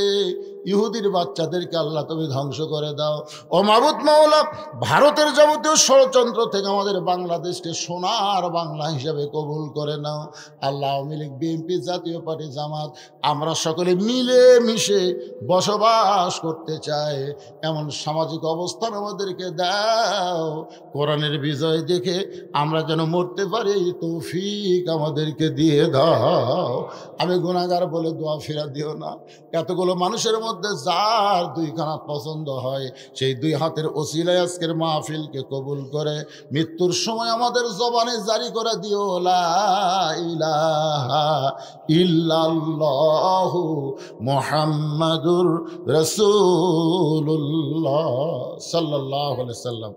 ইহুদির বাচ্চাদেরকে আল্লাহ তুমি ধ্বংস করে দাও। ও মাবুদ মাওলা, ভারতের যাবতীয় ষড়যন্ত্র থেকে আমাদের বাংলাদেশকে সোনার বাংলা হিসাবে কবুল করে নাও। আল্লাহ, আওয়ামী লীগ, বিএনপি, জাতীয় পার্টি, জামাত, আমরা সকলে মিলে মিশে বসবাস করতে চাই, এমন সামাজিক অবস্থান আমাদেরকে দাও, কোরআনের বিজয় দেখে আমরা যেন মরতে পারি, তৌফিক আমাদেরকে দিয়ে দাও। আমি গুনাহগার বলে দোয়া ফিরা দিও না। এতগুলো মানুষের মধ্যে যার দুই কানা পছন্দ হয়, সেই দুই হাতের ওসিলায় আজকের মাহফিলকে কবুল করে মৃত্যুর সময় আমাদের জবানে জারি করে দিও, লা ইলাহা ইল্লাল্লাহু মুহাম্মাদুর রাসূলুল্লাহ সাল্লাল্লাহু আলাইহি সাল্লাম।